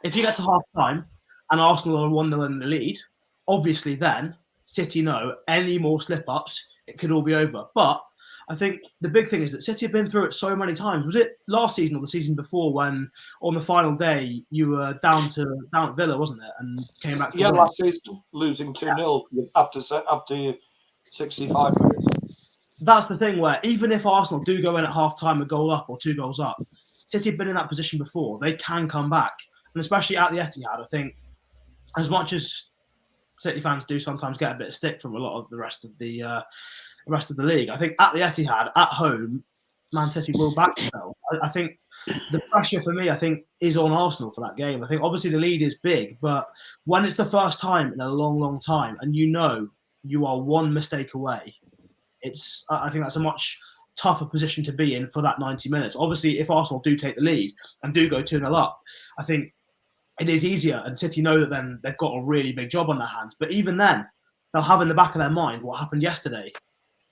if you get to half time and Arsenal are 1-0 in the lead, obviously then City know any more slip ups, it could all be over. But I think the big thing is that City have been through it so many times. Was it last season or the season before when on the final day you were down at Villa, wasn't it? And came back to win? Last season, losing 2-0 after 65 minutes. That's the thing where even if Arsenal do go in at half-time a goal up or 2 goals up, City have been in that position before. They can come back. And especially at the Etihad, I think as much as City fans do sometimes get a bit of stick from a lot of the rest of the league, I think at the Etihad, at home, Man City will back themselves. I think the pressure for me, is on Arsenal for that game. I think obviously the lead is big, but when it's the first time in a long, long time and you are one mistake away, I think that's a much tougher position to be in for that 90 minutes. Obviously, if Arsenal do take the lead and do go 2-0 up, I think it is easier and City know that then they've got a really big job on their hands. But even then, they'll have in the back of their mind what happened yesterday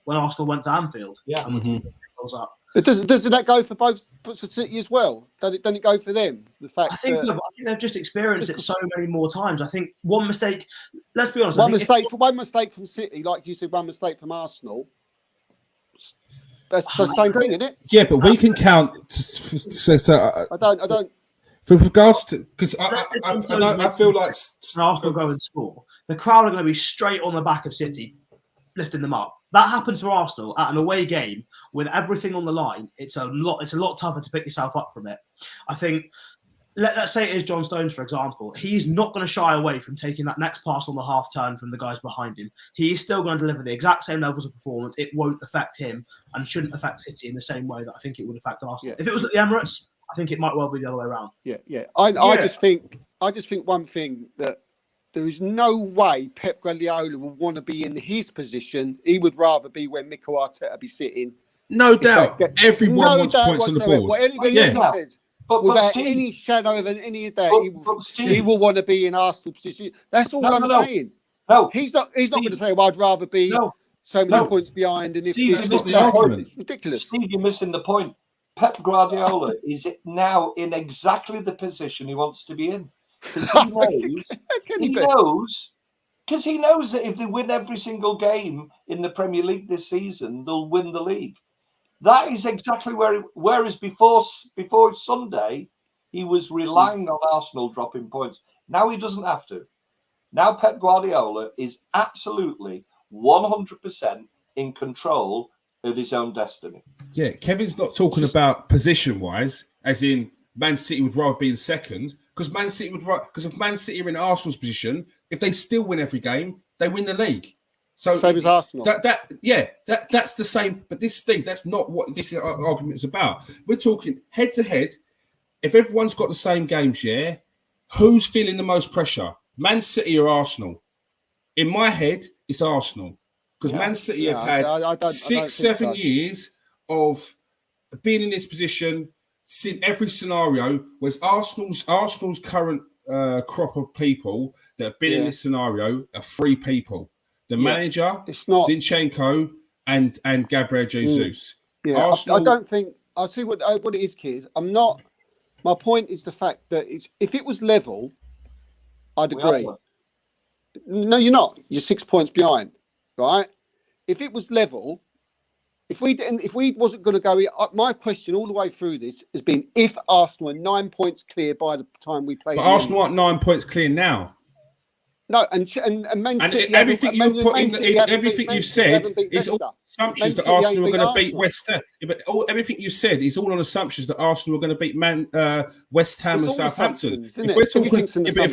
when Arsenal went to Anfield. Yeah. And goals up. But doesn't that go for both for City as well? Doesn't it go for them? The fact I think so. I think they've just experienced it so many more times. I think one mistake. Let's be honest. One mistake from City, like you said, one mistake from Arsenal. That's the same thing, isn't it? Yeah, but we can count. I don't. For regards to, because I feel like Arsenal go and score, the crowd are going to be straight on the back of City, lifting them up. That happens for Arsenal at an away game with everything on the line. It's a lot tougher to pick yourself up from it. I think. Let's say it is John Stones, for example. He's not going to shy away from taking that next pass on the half turn from the guys behind him. He is still going to deliver the exact same levels of performance. It won't affect him and shouldn't affect City in the same way that I think it would affect Arsenal. Yeah. If it was at the Emirates, I think it might well be the other way around. Yeah. I just think one thing, that there is no way Pep Guardiola will want to be in his position. He would rather be where Mikel Arteta be sitting. No doubt. Everyone wants points on the board. What anybody else says. Without any shadow of any doubt, he will want to be in Arsenal position. That's all I'm saying. No, he's not going to say, "Well, I'd rather be so many points behind." And if that's not the argument, it's ridiculous. Steve, you're missing the point. Pep Guardiola is now in exactly the position he wants to be in. He knows that if they win every single game in the Premier League this season, they'll win the league. That is exactly whereas before Sunday, he was relying on Arsenal dropping points. Now he doesn't have to. Now Pep Guardiola is absolutely 100% in control of his own destiny. Yeah, Kevin's not talking about position-wise, as in Man City would rather be in second, because if Man City are in Arsenal's position, if they still win every game, they win the league. So same as Arsenal. That's the same. But this, Steve, that's not what this argument is about. We're talking head to head. If everyone's got the same games, who's feeling the most pressure? Man City or Arsenal? In my head, it's Arsenal, because Man City have had 6-7 years of being in this position, seeing every scenario. Whereas Arsenal's current crop of people that have been in this scenario are 3 people: the manager, it's not Zinchenko, and Gabriel Jesus. Yeah, Arsenal, I don't think. I'll see what it is, kids. I'm not. My point is the fact that if it was level, I'd agree. No, you're not. You're 6 points behind, right? If it was level, if we wasn't going to go, my question all the way through this has been if Arsenal are 9 points clear by the time we play. But Arsenal aren't 9 points clear now. No, and Man City. And everything you've put in, everything you've said is all assumptions that Arsenal are going to beat West Ham. Yeah, but everything you said is all on assumptions that Arsenal are going to beat West Ham and Southampton. If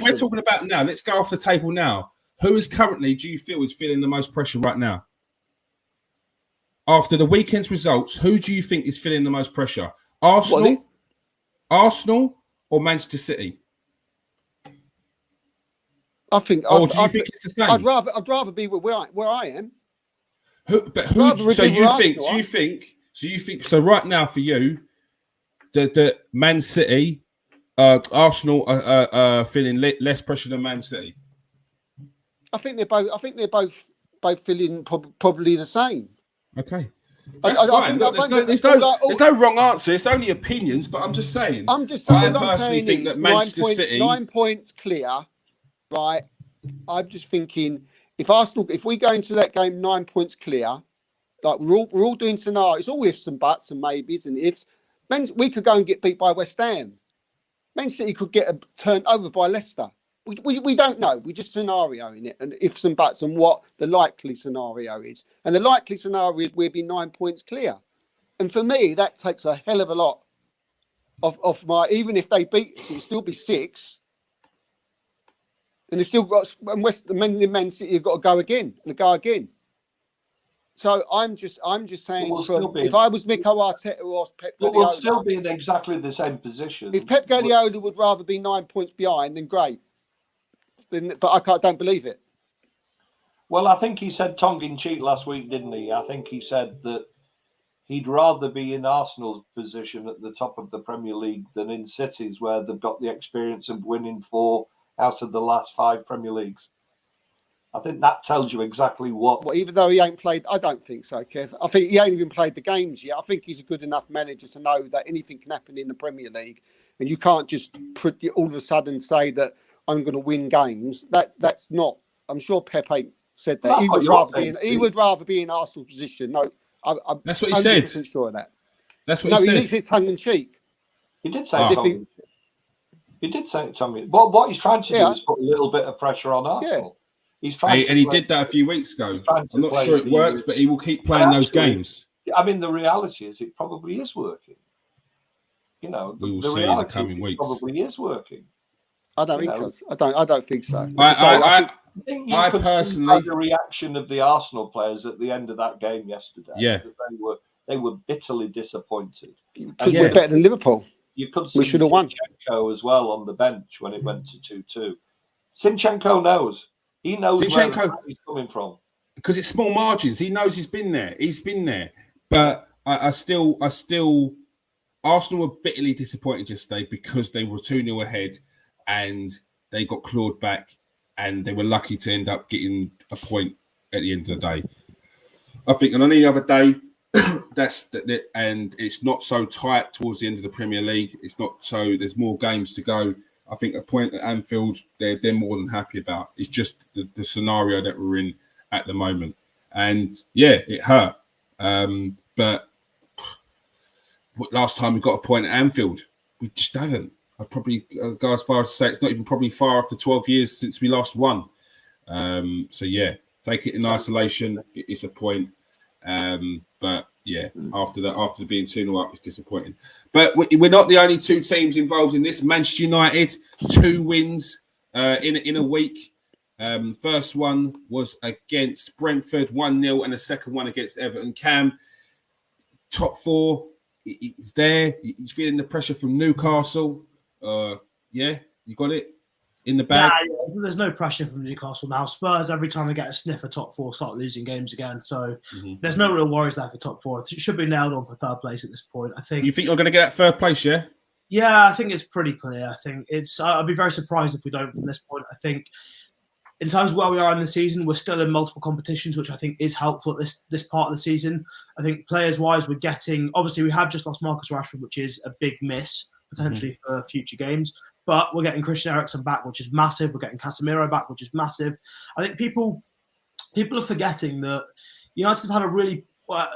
we're talking about now, let's go off the table now. Who is currently, do you feel, is feeling the most pressure right now? After the weekend's results, who do you think is feeling the most pressure? Arsenal, or Manchester City? I think. Or do you think it's the same? I'd rather be where I am. So right now for you, the Man City, Arsenal are feeling less pressure than Man City. I think they're both feeling probably the same. Okay. That's fine. There's no wrong answer. It's only opinions, but I'm just saying. I personally think that Manchester City 9 points clear, right? I'm just thinking if we go into that game 9 points clear, like we're all doing scenarios, it's all ifs and buts and maybes and ifs. We could go and get beat by West Ham. Man City could get turned over by Leicester. We don't know. We just scenarioing it and ifs and buts and what the likely scenario is. And the likely scenario is we'll be 9 points clear. And for me, that takes a hell of a lot of my. Even if they beat us, it'll still be 6. And they still got Man City have got to go again and go again. So I'm just saying, if I was Mikel Arteta or Pep Guardiola, we'll still be in exactly the same position. If Pep Guardiola would rather be 9 points behind, then great. But I don't believe it. Well, I think he said tongue in cheek last week, didn't he? I think he said that he'd rather be in Arsenal's position at the top of the Premier League than in City's, where they've got the experience of winning 4 out of the last 5 Premier Leagues. I think that tells you exactly what. Well, even though he ain't played, I don't think so, Kev. I think he ain't even played the games yet. I think he's a good enough manager to know that anything can happen in the Premier League, and you can't just all of a sudden say that I'm going to win games. That's not. I'm sure Pep ain't said that. He would rather be in Arsenal's position. No, that's what he said. Sure of that. That's what he said. No, he said tongue in cheek. He did say tongue. He did say it tongue in cheek. What he's trying to do is put a little bit of pressure on Arsenal. Yeah. He's trying, and he did that a few weeks ago. I'm not sure it works, but he will keep playing those games. I mean, the reality is, it probably is working. You know, we will see in the coming weeks. Probably is working. I don't think so. I don't think so. I think you could personally see the reaction of the Arsenal players at the end of that game yesterday. Yeah, they were bitterly disappointed. Because we're better than Liverpool. You could see we should have won. Zinchenko as well on the bench when it went to 2-2. Zinchenko knows. He knows where he's coming from. Because it's small margins. He knows he's been there. But I still Arsenal were bitterly disappointed yesterday because they were 2-0 ahead and they got clawed back and they were lucky to end up getting a point at the end of the day. I think on any other day, and it's not so tight towards the end of the Premier League. It's not so. There's more games to go. I think a point at Anfield, they're more than happy about. It's just the scenario that we're in at the moment. And yeah, it hurt. But last time we got a point at Anfield, we just haven't. I'd probably go as far as to say it's not even probably far after 12 years since we last won. So yeah, take it in isolation. It's a point. But yeah, after being 2-0 up, it's disappointing. But we're not the only 2 teams involved in this. Manchester United, 2 wins in a week. First one was against Brentford, 1-0, and the second one against Everton. Cam, top 4 is there. You're feeling the pressure from Newcastle. Yeah, you got it in the bag. There's no pressure from Newcastle now. Spurs, every time they get a sniff of top 4, start losing games again. So there's no real worries there for top 4. It should be nailed on for 3rd place at this point. I think. You think you're going to get that 3rd place, yeah? Yeah, I think it's pretty clear. I think I'd be very surprised if we don't from this point. I think in terms of where we are in the season, we're still in multiple competitions, which I think is helpful at this part of the season. I think players-wise, we have just lost Marcus Rashford, which is a big miss potentially for future games. But we're getting Christian Eriksen back, which is massive. We're getting Casemiro back, which is massive. I think people are forgetting that United have had a really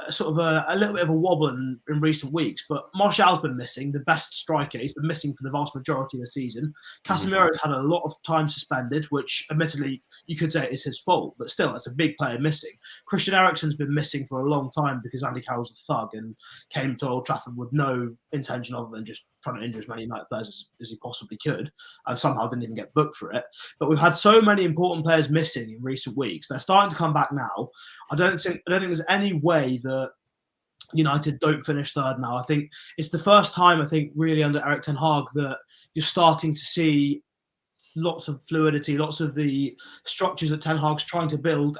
sort of a little bit of a wobble in recent weeks, but Martial's been missing, the best striker. He's been missing for the vast majority of the season. Casemiro's had a lot of time suspended, which admittedly you could say is his fault, but still, it's a big player missing. Christian Eriksen's been missing for a long time because Andy Carroll's a thug and came to Old Trafford with no intention other than just trying to injure as many United players as he possibly could, and somehow didn't even get booked for it. But we've had so many important players missing in recent weeks. They're starting to come back now. I don't think there's any way that United don't finish third now. I think it's the first time, really under Erik ten Hag that you're starting to see lots of fluidity, lots of the structures that Ten Hag's trying to build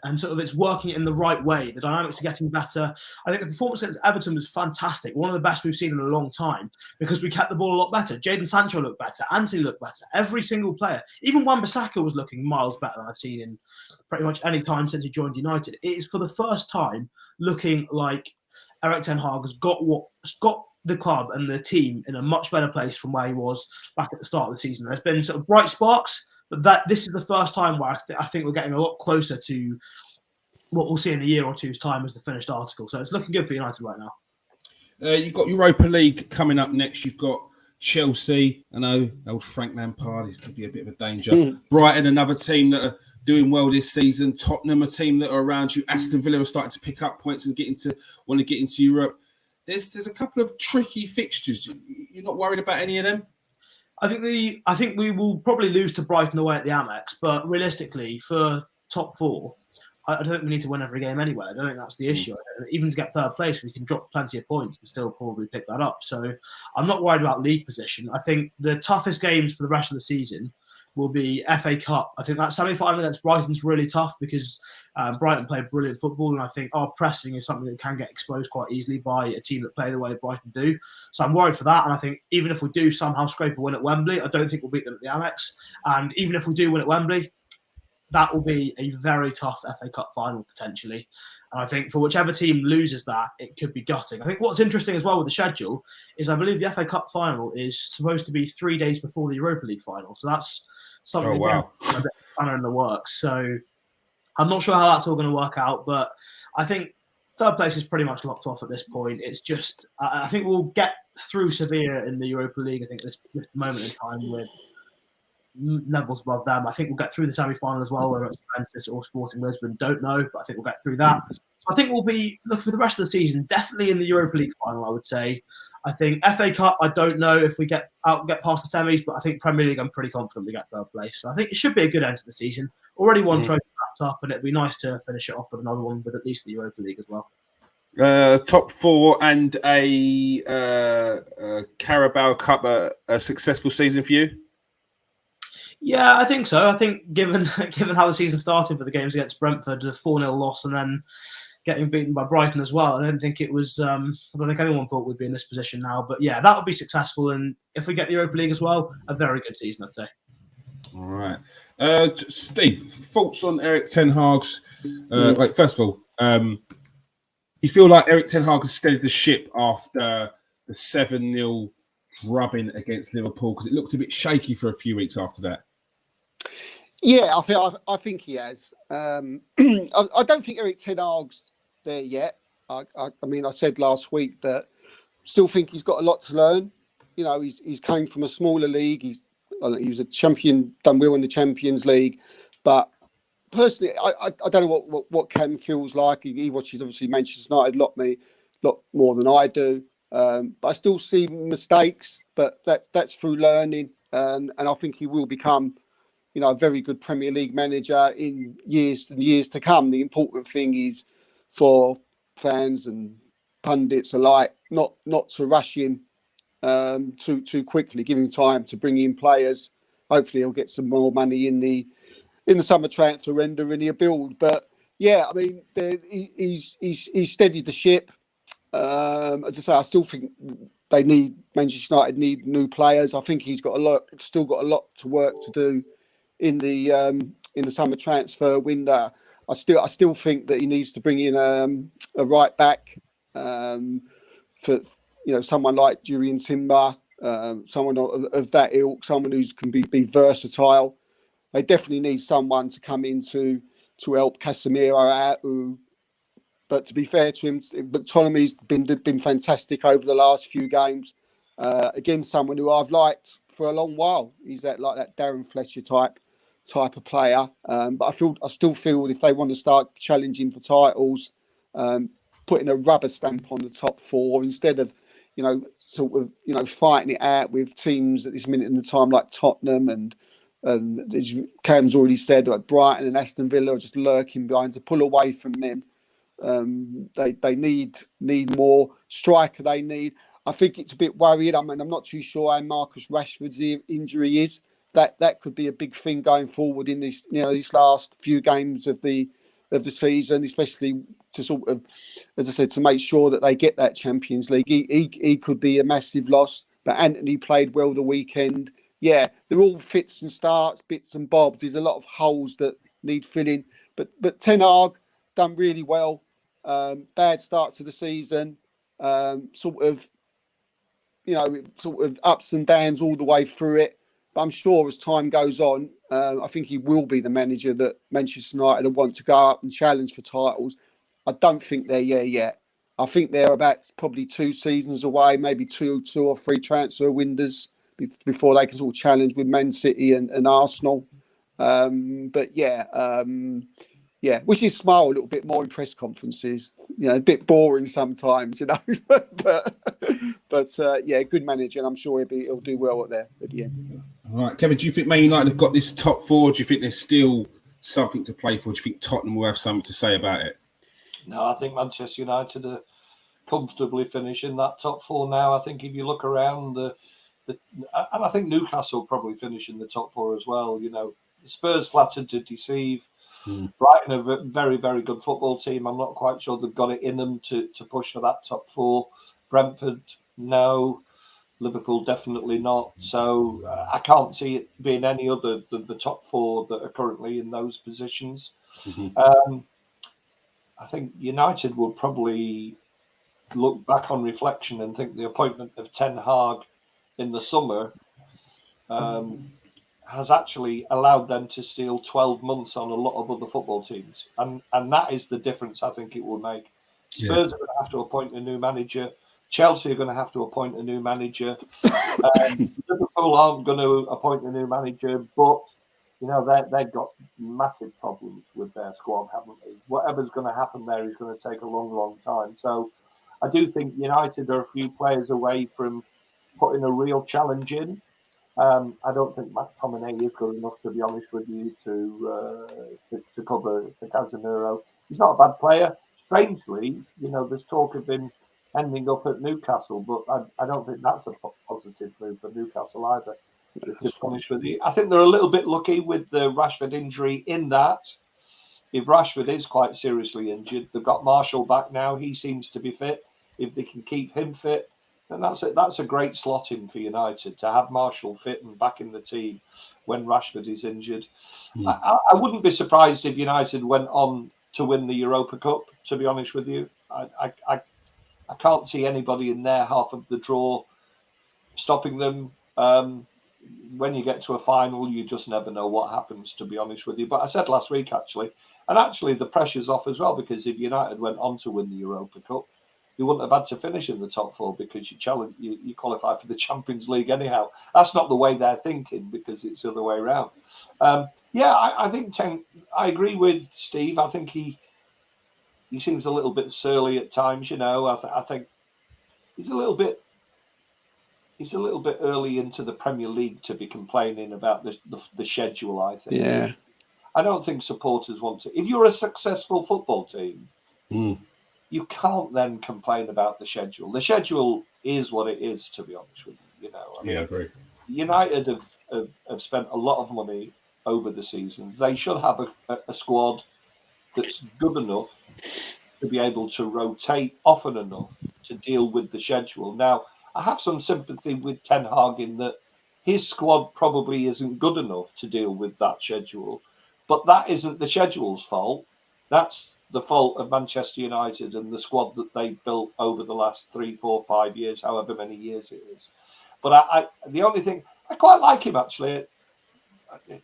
and sort of it's working in the right way. The dynamics are getting better. I think the performance against Everton was fantastic. One of the best we've seen in a long time because we kept the ball a lot better. Jadon Sancho looked better. Antony looked better. Every single player. Even Wan-Bissaka was looking miles better than I've seen in pretty much any time since he joined United. It is for the first time looking like Erik ten Hag has got the club and the team in a much better place from where he was back at the start of the season. There's been sort of bright sparks, but this is the first time where I think we're getting a lot closer to what we'll see in a year or two's time as the finished article. So it's looking good for United right now. You've got Europa League coming up next. You've got Chelsea. I know old Frank Lampard is going to be a bit of a danger. Brighton, another team that are doing well this season. Tottenham, a team that are around you. Aston Villa are starting to pick up points and want to get into Europe. There's a couple of tricky fixtures. You're not worried about any of them? I think we will probably lose to Brighton away at the Amex, but realistically, for top four, I don't think we need to win every game anyway. I don't think that's the issue. Even to get third place, we can drop plenty of points and still probably pick that up. So I'm not worried about league position. I think the toughest games for the rest of the season will be FA Cup. I think that semi-final against Brighton's really tough because Brighton played brilliant football, and I think our pressing is something that can get exposed quite easily by a team that play the way Brighton do. So I'm worried for that, and I think even if we do somehow scrape a win at Wembley, I don't think we'll beat them at the Amex. And even if we do win at Wembley, that will be a very tough FA Cup final potentially. And I think for whichever team loses that, it could be gutting. I think what's interesting as well with the schedule is I believe the FA Cup final is supposed to be 3 days before the Europa League final. So that's something a bit in the works. So I'm not sure how that's all going to work out, but I think third place is pretty much locked off at this point. It's just, I think we'll get through Sevilla in the Europa League. I think this moment in time with levels above them. I think we'll get through the semi-final as well, whether it's Juventus or Sporting Lisbon, don't know, but I think we'll get through that. So I think we'll be looking for the rest of the season, definitely in the Europa League final, I would say. I think FA Cup, I don't know if we get past the semis, but I think Premier League, I'm pretty confident we get third place. So I think it should be a good end to the season. Already one trophy wrapped up, and it'd be nice to finish it off with another one with at least the Europa League as well. Top four and a Carabao Cup, a successful season for you? Yeah, I think so. I think given how the season started with the games against Brentford, a 4-0 loss, and then getting beaten by Brighton as well, I don't think it was. I don't think anyone thought we'd be in this position now. But yeah, that would be successful. And if we get the Europa League as well, a very good season, I'd say. All right, Steve, thoughts on Erik ten Hag's? First of all, you feel like Erik ten Hag has steadied the ship after the 7-0 drubbing against Liverpool, because it looked a bit shaky for a few weeks after that. Yeah, I think he has. I don't think Erik ten Hag's there yet. I mean, I said last week that still think he's got a lot to learn. You know, he's came from a smaller league. He was a champion, done well in the Champions League. But personally, I don't know what Cam feels like. He watches obviously Manchester United a lot more than I do. But I still see mistakes. But that's through learning, and I think he will become, you know, a very good Premier League manager in years and years to come. The important thing is for fans and pundits alike not to rush him too quickly. Give him time to bring in players. Hopefully, he'll get some more money in the summer transfer window and he'll build. But yeah, I mean, he's steadied the ship. As I say, I still think Manchester United need new players. I think he's still got a lot to work to do in the summer transfer window. I still think that he needs to bring in a right back for someone like Julian Timber, someone of that ilk, someone who can be versatile. They definitely need someone to come in to help Casemiro out. But to be fair to him, Ptolemy's been fantastic over the last few games. Again, someone who I've liked for a long while. He's that Darren Fletcher type of player. But I still feel if they want to start challenging for titles, putting a rubber stamp on the top four instead of fighting it out with teams at this minute in the time like Tottenham and as Cam's already said, like Brighton and Aston Villa are just lurking behind. To pull away from them. They need more striker. I think it's a bit worrying. I mean, I'm not too sure how Marcus Rashford's injury is. That could be a big thing going forward in this these last few games of the season, especially to sort of, as I said, to make sure that they get that Champions League. He could be a massive loss. But Anthony played well the weekend. Yeah, they're all fits and starts, bits and bobs. There's a lot of holes that need filling. But Ten Hag done really well. Bad start to the season. Sort of ups and downs all the way through it. But I'm sure as time goes on, I think he will be the manager that Manchester United will want to go up and challenge for titles. I don't think they're there yet. I think they're about probably 2 seasons away, maybe two or three transfer windows before they can sort of challenge with Man City and Arsenal. But which is smile a little bit more in press conferences. A bit boring sometimes, but good manager, and I'm sure he'll do well at the end. All right, Kevin, do you think Man United have got this top four? Do you think there's still something to play for? Do you think Tottenham will have something to say about it? No, I think Manchester United are comfortably finishing that top four now. I think if you look around and I think Newcastle probably finish in the top four as well. Spurs flattered to deceive. Brighton are a very, very good football team. I'm not quite sure they've got it in them to push for that top four. Brentford, no. Liverpool, definitely not. So I can't see it being any other than the top four that are currently in those positions. Mm-hmm. I think United will probably look back on reflection and think the appointment of Ten Hag in the summer has actually allowed them to steal 12 months on a lot of other football teams. And that is the difference I think it will make. Spurs are going to have to appoint a new manager. Chelsea are going to have to appoint a new manager. Liverpool aren't going to appoint a new manager, but they've got massive problems with their squad, haven't they? Whatever's going to happen there is going to take a long, long time. So I do think United are a few players away from putting a real challenge in. I don't think McTominay is good enough, to be honest with you, to cover for Casemiro. He's not a bad player. Strangely, there's talk of him ending up at Newcastle, but I don't think that's a positive move for Newcastle either. To be honest with you, I think they're a little bit lucky with the Rashford injury in that if Rashford is quite seriously injured, they've got Marshall back now. He seems to be fit. If they can keep him fit, then that's a great slot in for United to have Marshall fit and back in the team when Rashford is injured. I wouldn't be surprised if United went on to win the Europa Cup, to be honest with you. I can't see anybody in their half of the draw stopping them. When you get to a final, you just never know what happens, to be honest with you. But I said last week, actually the pressure's off as well, because if United went on to win the Europa Cup, you wouldn't have had to finish in the top four because you qualify for the Champions League anyhow. That's not the way they're thinking, because it's the other way around. I think I agree with Steve. I think he seems a little bit surly at times. I think he's a little bit early into the Premier League to be complaining about the schedule, I think. Yeah. I don't think supporters want to. If you're a successful football team, you can't then complain about the schedule. The schedule is what it is, to be honest with you. I agree. United have spent a lot of money over the seasons. They should have a squad that's good enough to be able to rotate often enough to deal with the schedule. Now, I have some sympathy with Ten Hag in that his squad probably isn't good enough to deal with that schedule. But that isn't the schedule's fault. That's the fault of Manchester United and the squad that they built over the last 3, 4, 5 years, however many years it is. But the only thing, I quite like him, actually. I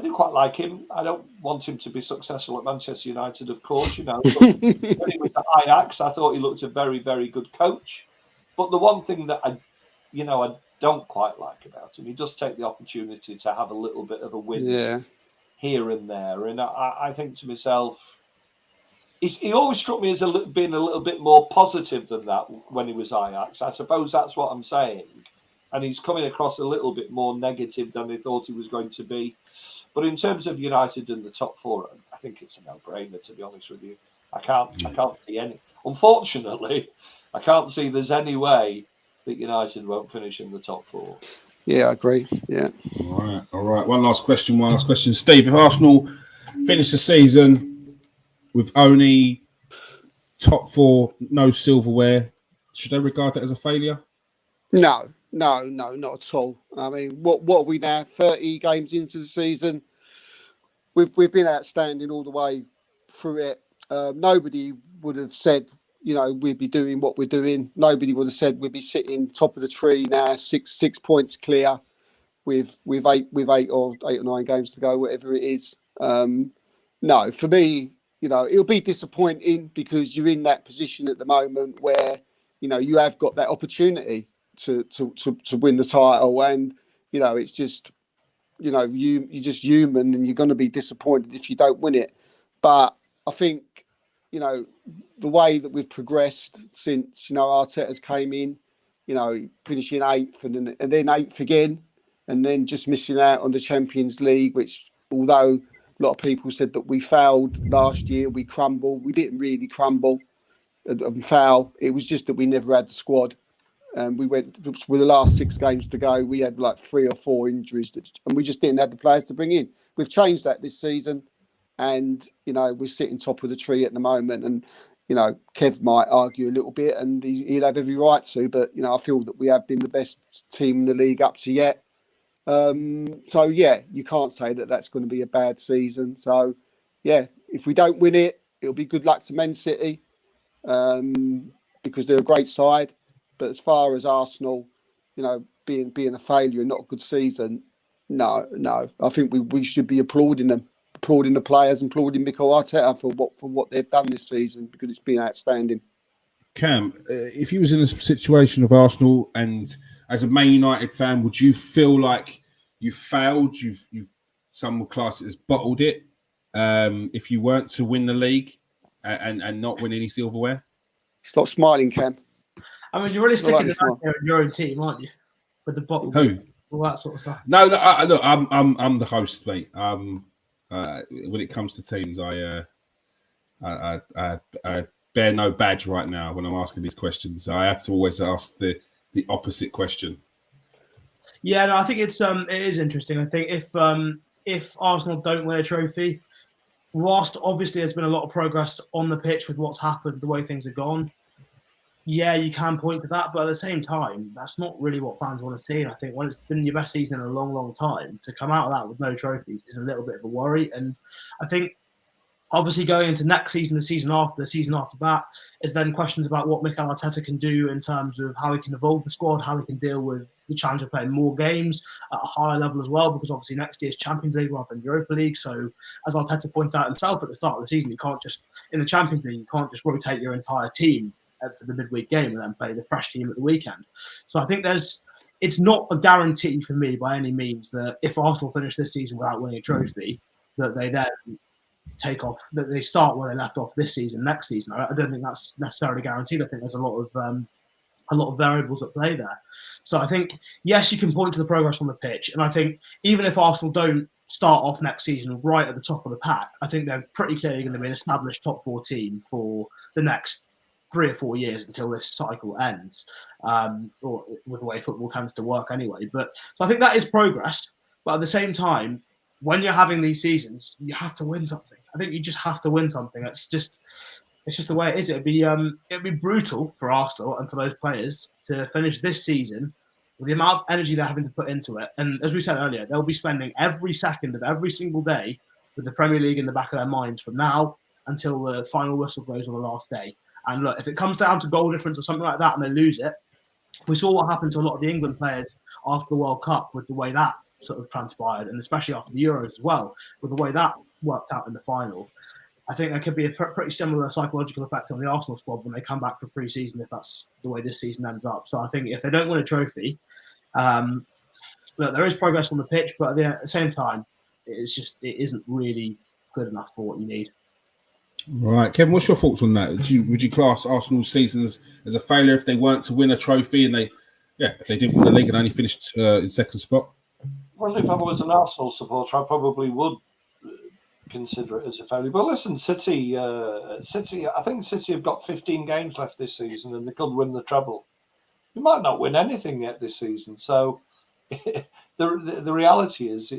do quite like him. I don't want him to be successful at Manchester United, of course, you know. But when he was at Ajax, I thought he looked a very, very good coach. But the one thing that I don't quite like about him, he does take the opportunity to have a little bit of a win here and there. And I think to myself, he always struck me as being a little bit more positive than that when he was Ajax. I suppose that's what I'm saying. And he's coming across a little bit more negative than they thought he was going to be. But in terms of United in the top 4, I think it's a no-brainer, to be honest with you. I can't see any. Unfortunately, I can't see there's any way that United won't finish in the top 4. Yeah, I agree. Yeah. All right. One last question. Steve, if Arsenal finish the season with only top 4, no silverware, should they regard that as a failure? No, not at all. I mean, what are we now? 30 games into the season. We've been outstanding all the way through it. Nobody would have said, we'd be doing what we're doing. Nobody would have said we'd be sitting top of the tree now, six points clear, with 8 or 9 games to go, whatever it is. No, for me, it'll be disappointing because you're in that position at the moment where you have got that opportunity to win the title, and it's just you're just human, and you're going to be disappointed if you don't win it. But I think the way that we've progressed since Arteta's came in, finishing 8th and then 8th again, and then just missing out on the Champions League, which although a lot of people said that we failed last year, we crumbled. We didn't really crumble and fail. It was just that we never had the squad. We went with the last 6 games to go. We had like 3 or 4 injuries, and we just didn't have the players to bring in. We've changed that this season, and we're sitting top of the tree at the moment. And Kev might argue a little bit, and he'll have every right to. But I feel that we have been the best team in the league up to yet. So yeah, you can't say that that's going to be a bad season. So yeah, if we don't win it, it'll be good luck to Man City, because they're a great side. But as far as Arsenal, being a failure and not a good season, no. I think we should be applauding them, applauding the players, and applauding Mikel Arteta for what they've done this season, because it's been outstanding. Cam, if you was in a situation of Arsenal, and as a Man United fan, would you feel like you failed? You've some would class it as bottled it. If you weren't to win the league and not win any silverware. Stop smiling, Cam. I mean, you're really sticking the knife there in your own team, aren't you? With the bottle, who, all that sort of stuff. No, look, I'm the host, mate. When it comes to teams, I bear no badge right now when I'm asking these questions. I have to always ask the opposite question. Yeah, no, I think it is interesting. I think if Arsenal don't win a trophy, whilst obviously there's been a lot of progress on the pitch with what's happened, the way things have gone. Yeah, you can point to that, but at the same time, that's not really what fans want to see. And I think when it's been your best season in a long, long time, to come out of that with no trophies is a little bit of a worry. And I think, obviously, going into next season, the season after that, is then questions about what Mikel Arteta can do in terms of how he can evolve the squad, how he can deal with the challenge of playing more games at a higher level as well, because obviously next year's Champions League rather than Europa League. So, as Arteta pointed out himself at the start of the season, in the Champions League, you can't just rotate your entire team for the midweek game and then play the fresh team at the weekend. So I think it's not a guarantee for me by any means that if Arsenal finish this season without winning a trophy, that they then take off, that they start where they left off this season, next season. I don't think that's necessarily guaranteed. I think there's a lot of variables at play there. So I think, yes, you can point to the progress on the pitch. And I think even if Arsenal don't start off next season right at the top of the pack, I think they're pretty clearly going to be an established top 4 team for the next 3 or 4 years until this cycle ends, or with the way football tends to work anyway. But so I think that is progress. But at the same time, when you're having these seasons, you have to win something. I think you just have to win something. It's just It's just the way it is. It'd be brutal for Arsenal and for those players to finish this season with the amount of energy they're having to put into it. And as we said earlier, they'll be spending every second of every single day with the Premier League in the back of their minds from now until the final whistle blows on the last day. And look, if it comes down to goal difference or something like that and they lose it, we saw what happened to a lot of the England players after the World Cup with the way that sort of transpired, and especially after the Euros as well, with the way that worked out in the final. I think there could be a pretty similar psychological effect on the Arsenal squad when they come back for pre-season if that's the way this season ends up. So I think if they don't win a trophy, look, there is progress on the pitch, but at the same time, it isn't really good enough for what you need. Right, Kevin, what's your thoughts on that? Would you class Arsenal's seasons as a failure if they weren't to win a trophy and if they didn't win the league and only finished in second spot? Well, if I was an Arsenal supporter, I probably would consider it as a failure. But listen, City, I think City have got 15 games left this season, and they could win the treble. You might not win anything yet this season. So the reality is,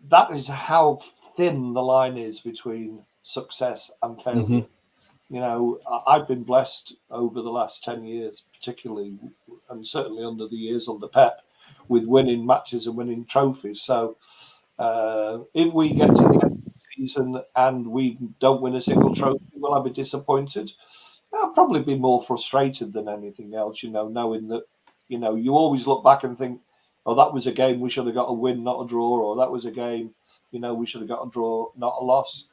that is how thin the line is between success and failure. Mm-hmm. You know, I've been blessed over the last 10 years, particularly, and certainly under the years under Pep, with winning matches and winning trophies. So if we get to the end of the season and we don't win a single trophy, will I be disappointed? I'll probably be more frustrated than anything else, knowing that, you always look back and think, oh, that was a game we should have got a win, not a draw, or that was a game, we should have got a draw, not a loss.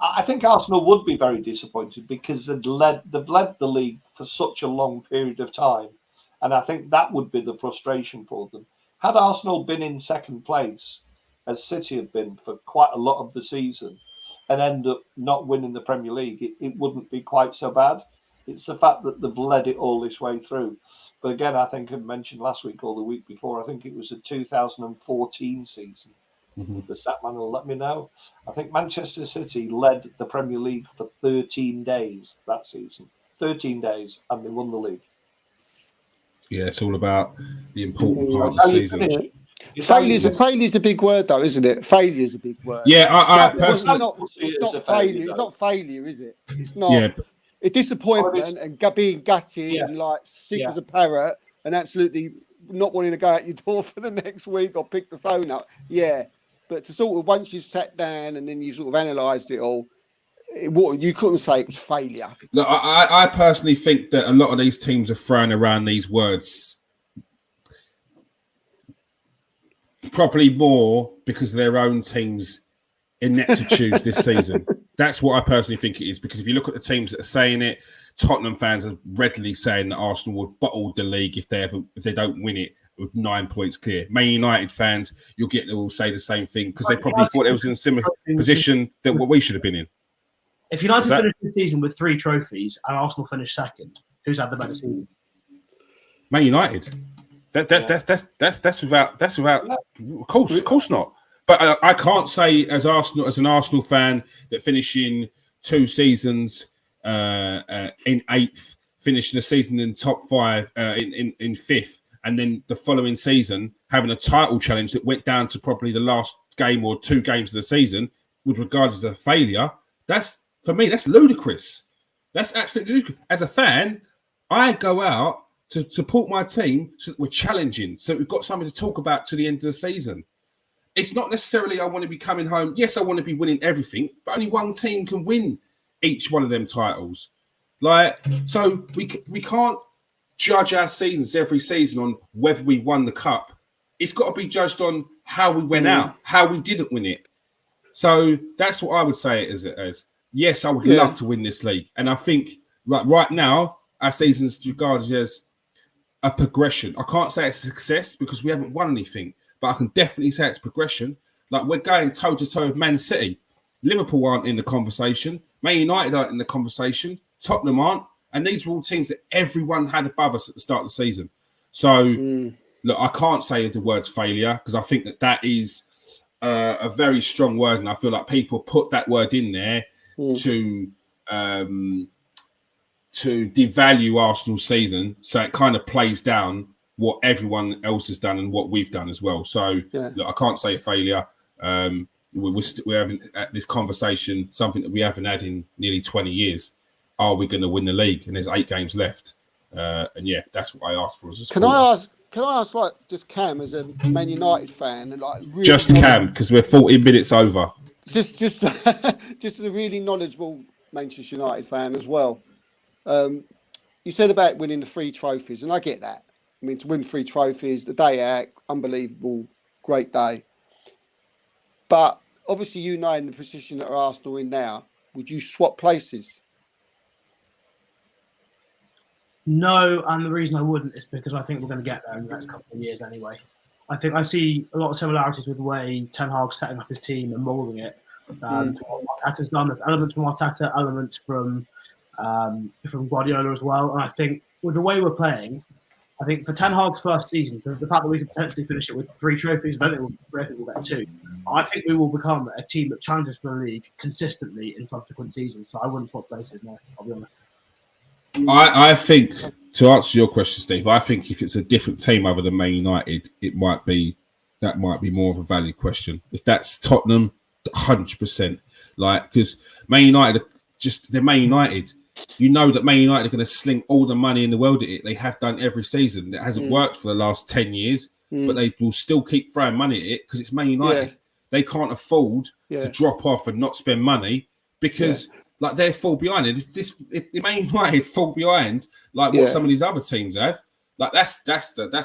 I think Arsenal would be very disappointed because they've led the league for such a long period of time. And I think that would be the frustration for them. Had Arsenal been in second place, as City have been for quite a lot of the season, and end up not winning the Premier League, it wouldn't be quite so bad. It's the fact that they've led it all this way through. But again, I think I mentioned last week or the week before, I think it was a 2014 season. Mm-hmm. The Statman will let me know. I think Manchester City led the Premier League for 13 days that season. 13 days, and they won the league. Yeah, it's all about the important part of the season. Failure's a big word, though, isn't it? Failure's a big word. Yeah, I personally... It's not failure. It's not failure, is it? It's not. Yeah. It's disappointment and being gutted and sick as a parrot and absolutely not wanting to go out your door for the next week or pick the phone up. Yeah. But to sort of, once you've sat down and then you sort of analysed it all, you couldn't say it was failure. Look, I personally think that a lot of these teams are throwing around these words probably more because of their own team's ineptitudes this season. That's what I personally think it is, because if you look at the teams that are saying it, Tottenham fans are readily saying that Arsenal would bottle the league if they don't win it with 9 points clear. Man United fans, you'll get them all say the same thing because they probably thought they was in a similar position than what we should have been in. If United finished the season with 3 trophies and Arsenal finished second, who's had the better season? Man United. That's without. Of course not. But I can't say as an Arsenal fan that finishing 2 seasons in 8th, finishing the season in top 5 in 5th, and then the following season having a title challenge that went down to probably the last game or 2 games of the season with regards to the failure. For me, that's ludicrous. That's absolutely ludicrous. As a fan, I go out to support my team so that we're challenging, so we've got something to talk about to the end of the season. It's not necessarily I want to be coming home. Yes, I want to be winning everything, but only one team can win each one of them titles. So we can't judge our seasons every season on whether we won the cup. It's got to be judged on how we went out, how we didn't win it. So that's what I would say it as. Yes, I would love to win this league. And I think right now, our season's regarded as a progression. I can't say it's a success because we haven't won anything, but I can definitely say it's progression. Like, we're going toe-to-toe with Man City. Liverpool aren't in the conversation. Man United aren't in the conversation. Tottenham aren't. And these are all teams that everyone had above us at the start of the season. So, look, I can't say the words failure because I think that is a very strong word. And I feel like people put that word in there to devalue Arsenal's season. So it kind of plays down what everyone else has done and what we've done as well. So look, I can't say a failure. we're having this conversation, something that we haven't had in nearly 20 years. Are we going to win the league? And there's 8 games left. And yeah, that's what I asked for as a supporter. Can I ask, like, just Cam as a Man United fan, and like really just Cam, because we're 40 minutes over. Just as a really knowledgeable Manchester United fan as well. You said about winning the 3 trophies, and I get that. I mean, to win 3 trophies, the day out, unbelievable, great day. But obviously, you know, in the position that Arsenal in now, would you swap places? No, and the reason I wouldn't is because I think we're going to get there in the next couple of years anyway. I think I see a lot of similarities with the way Ten Hag's setting up his team and moulding it. To what Arteta's done. There's elements from Arteta, elements from Guardiola as well. And I think with the way we're playing, I think for Ten Hag's first season, the fact that we could potentially finish it with 3 trophies, I don't think we'll get 2. I think we will become a team that challenges for the league consistently in subsequent seasons. So I wouldn't swap places, no, I'll be honest. I think, to answer your question, Steve, I think if it's a different team other than Man United, that might be more of a valid question. If that's Tottenham, 100%. Like, because Man United they're Man United. You know that Man United are going to sling all the money in the world at it. They have done every season. It hasn't worked for the last 10 years, but they will still keep throwing money at it because it's Man United. Yeah. They can't afford to drop off and not spend money because like they fall behind. And if the Man United fall behind, like what some of these other teams have, like that's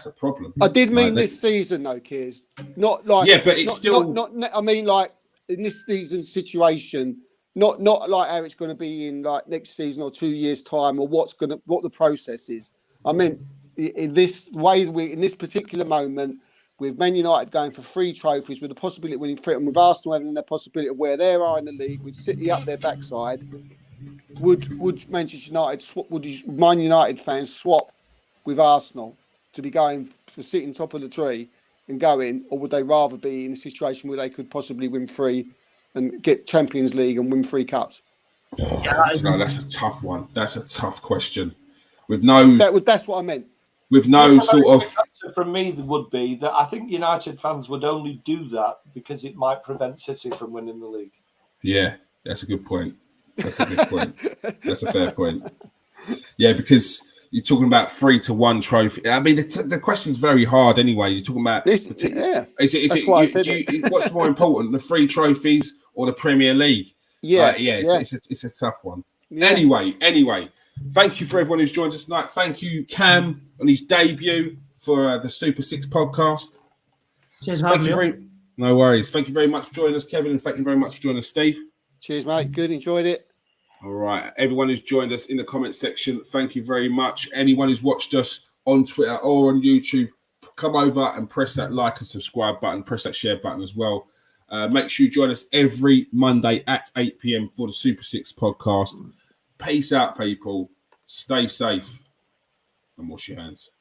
a problem. I did mean this season though, Kears. Not like but it's still not. I mean, like in this season situation. Not like how it's going to be in like next season or 2 years' time, or what the process is. I mean, in this way, in this particular moment, with Man United going for 3 trophies, with the possibility of winning 3, and with Arsenal having the possibility of where they are in the league, with City up their backside, would Manchester United would Man United fans swap with Arsenal to be going to sitting top of the tree and going, or would they rather be in a situation where they could possibly win 3? And get Champions League and win 3 cups? That's a tough one. That's a tough question. With that's what I meant. With no sort of. From me, would be that I think United fans would only do that because it might prevent City from winning the league. Yeah, that's a good point. That's a good point. That's a fair point. Yeah, because you're talking about 3-1 trophy. I mean, the question is very hard anyway. You're talking about this. What's more important, the 3 trophies or the Premier League? It's a tough one. Yeah. Anyway, thank you for everyone who's joined us tonight. Thank you, Cam, on his debut for the Super 6 podcast. Cheers, mate. No worries. Thank you very much for joining us, Kevin, and thank you very much for joining us, Steve. Cheers, mate. Good, enjoyed it. All right. Everyone who's joined us in the comment section, thank you very much. Anyone who's watched us on Twitter or on YouTube, come over and press that like and subscribe button, press that share button as well. Make sure you join us every Monday at 8 p.m. for the Super 6 podcast. Peace out, people. Stay safe and wash your hands.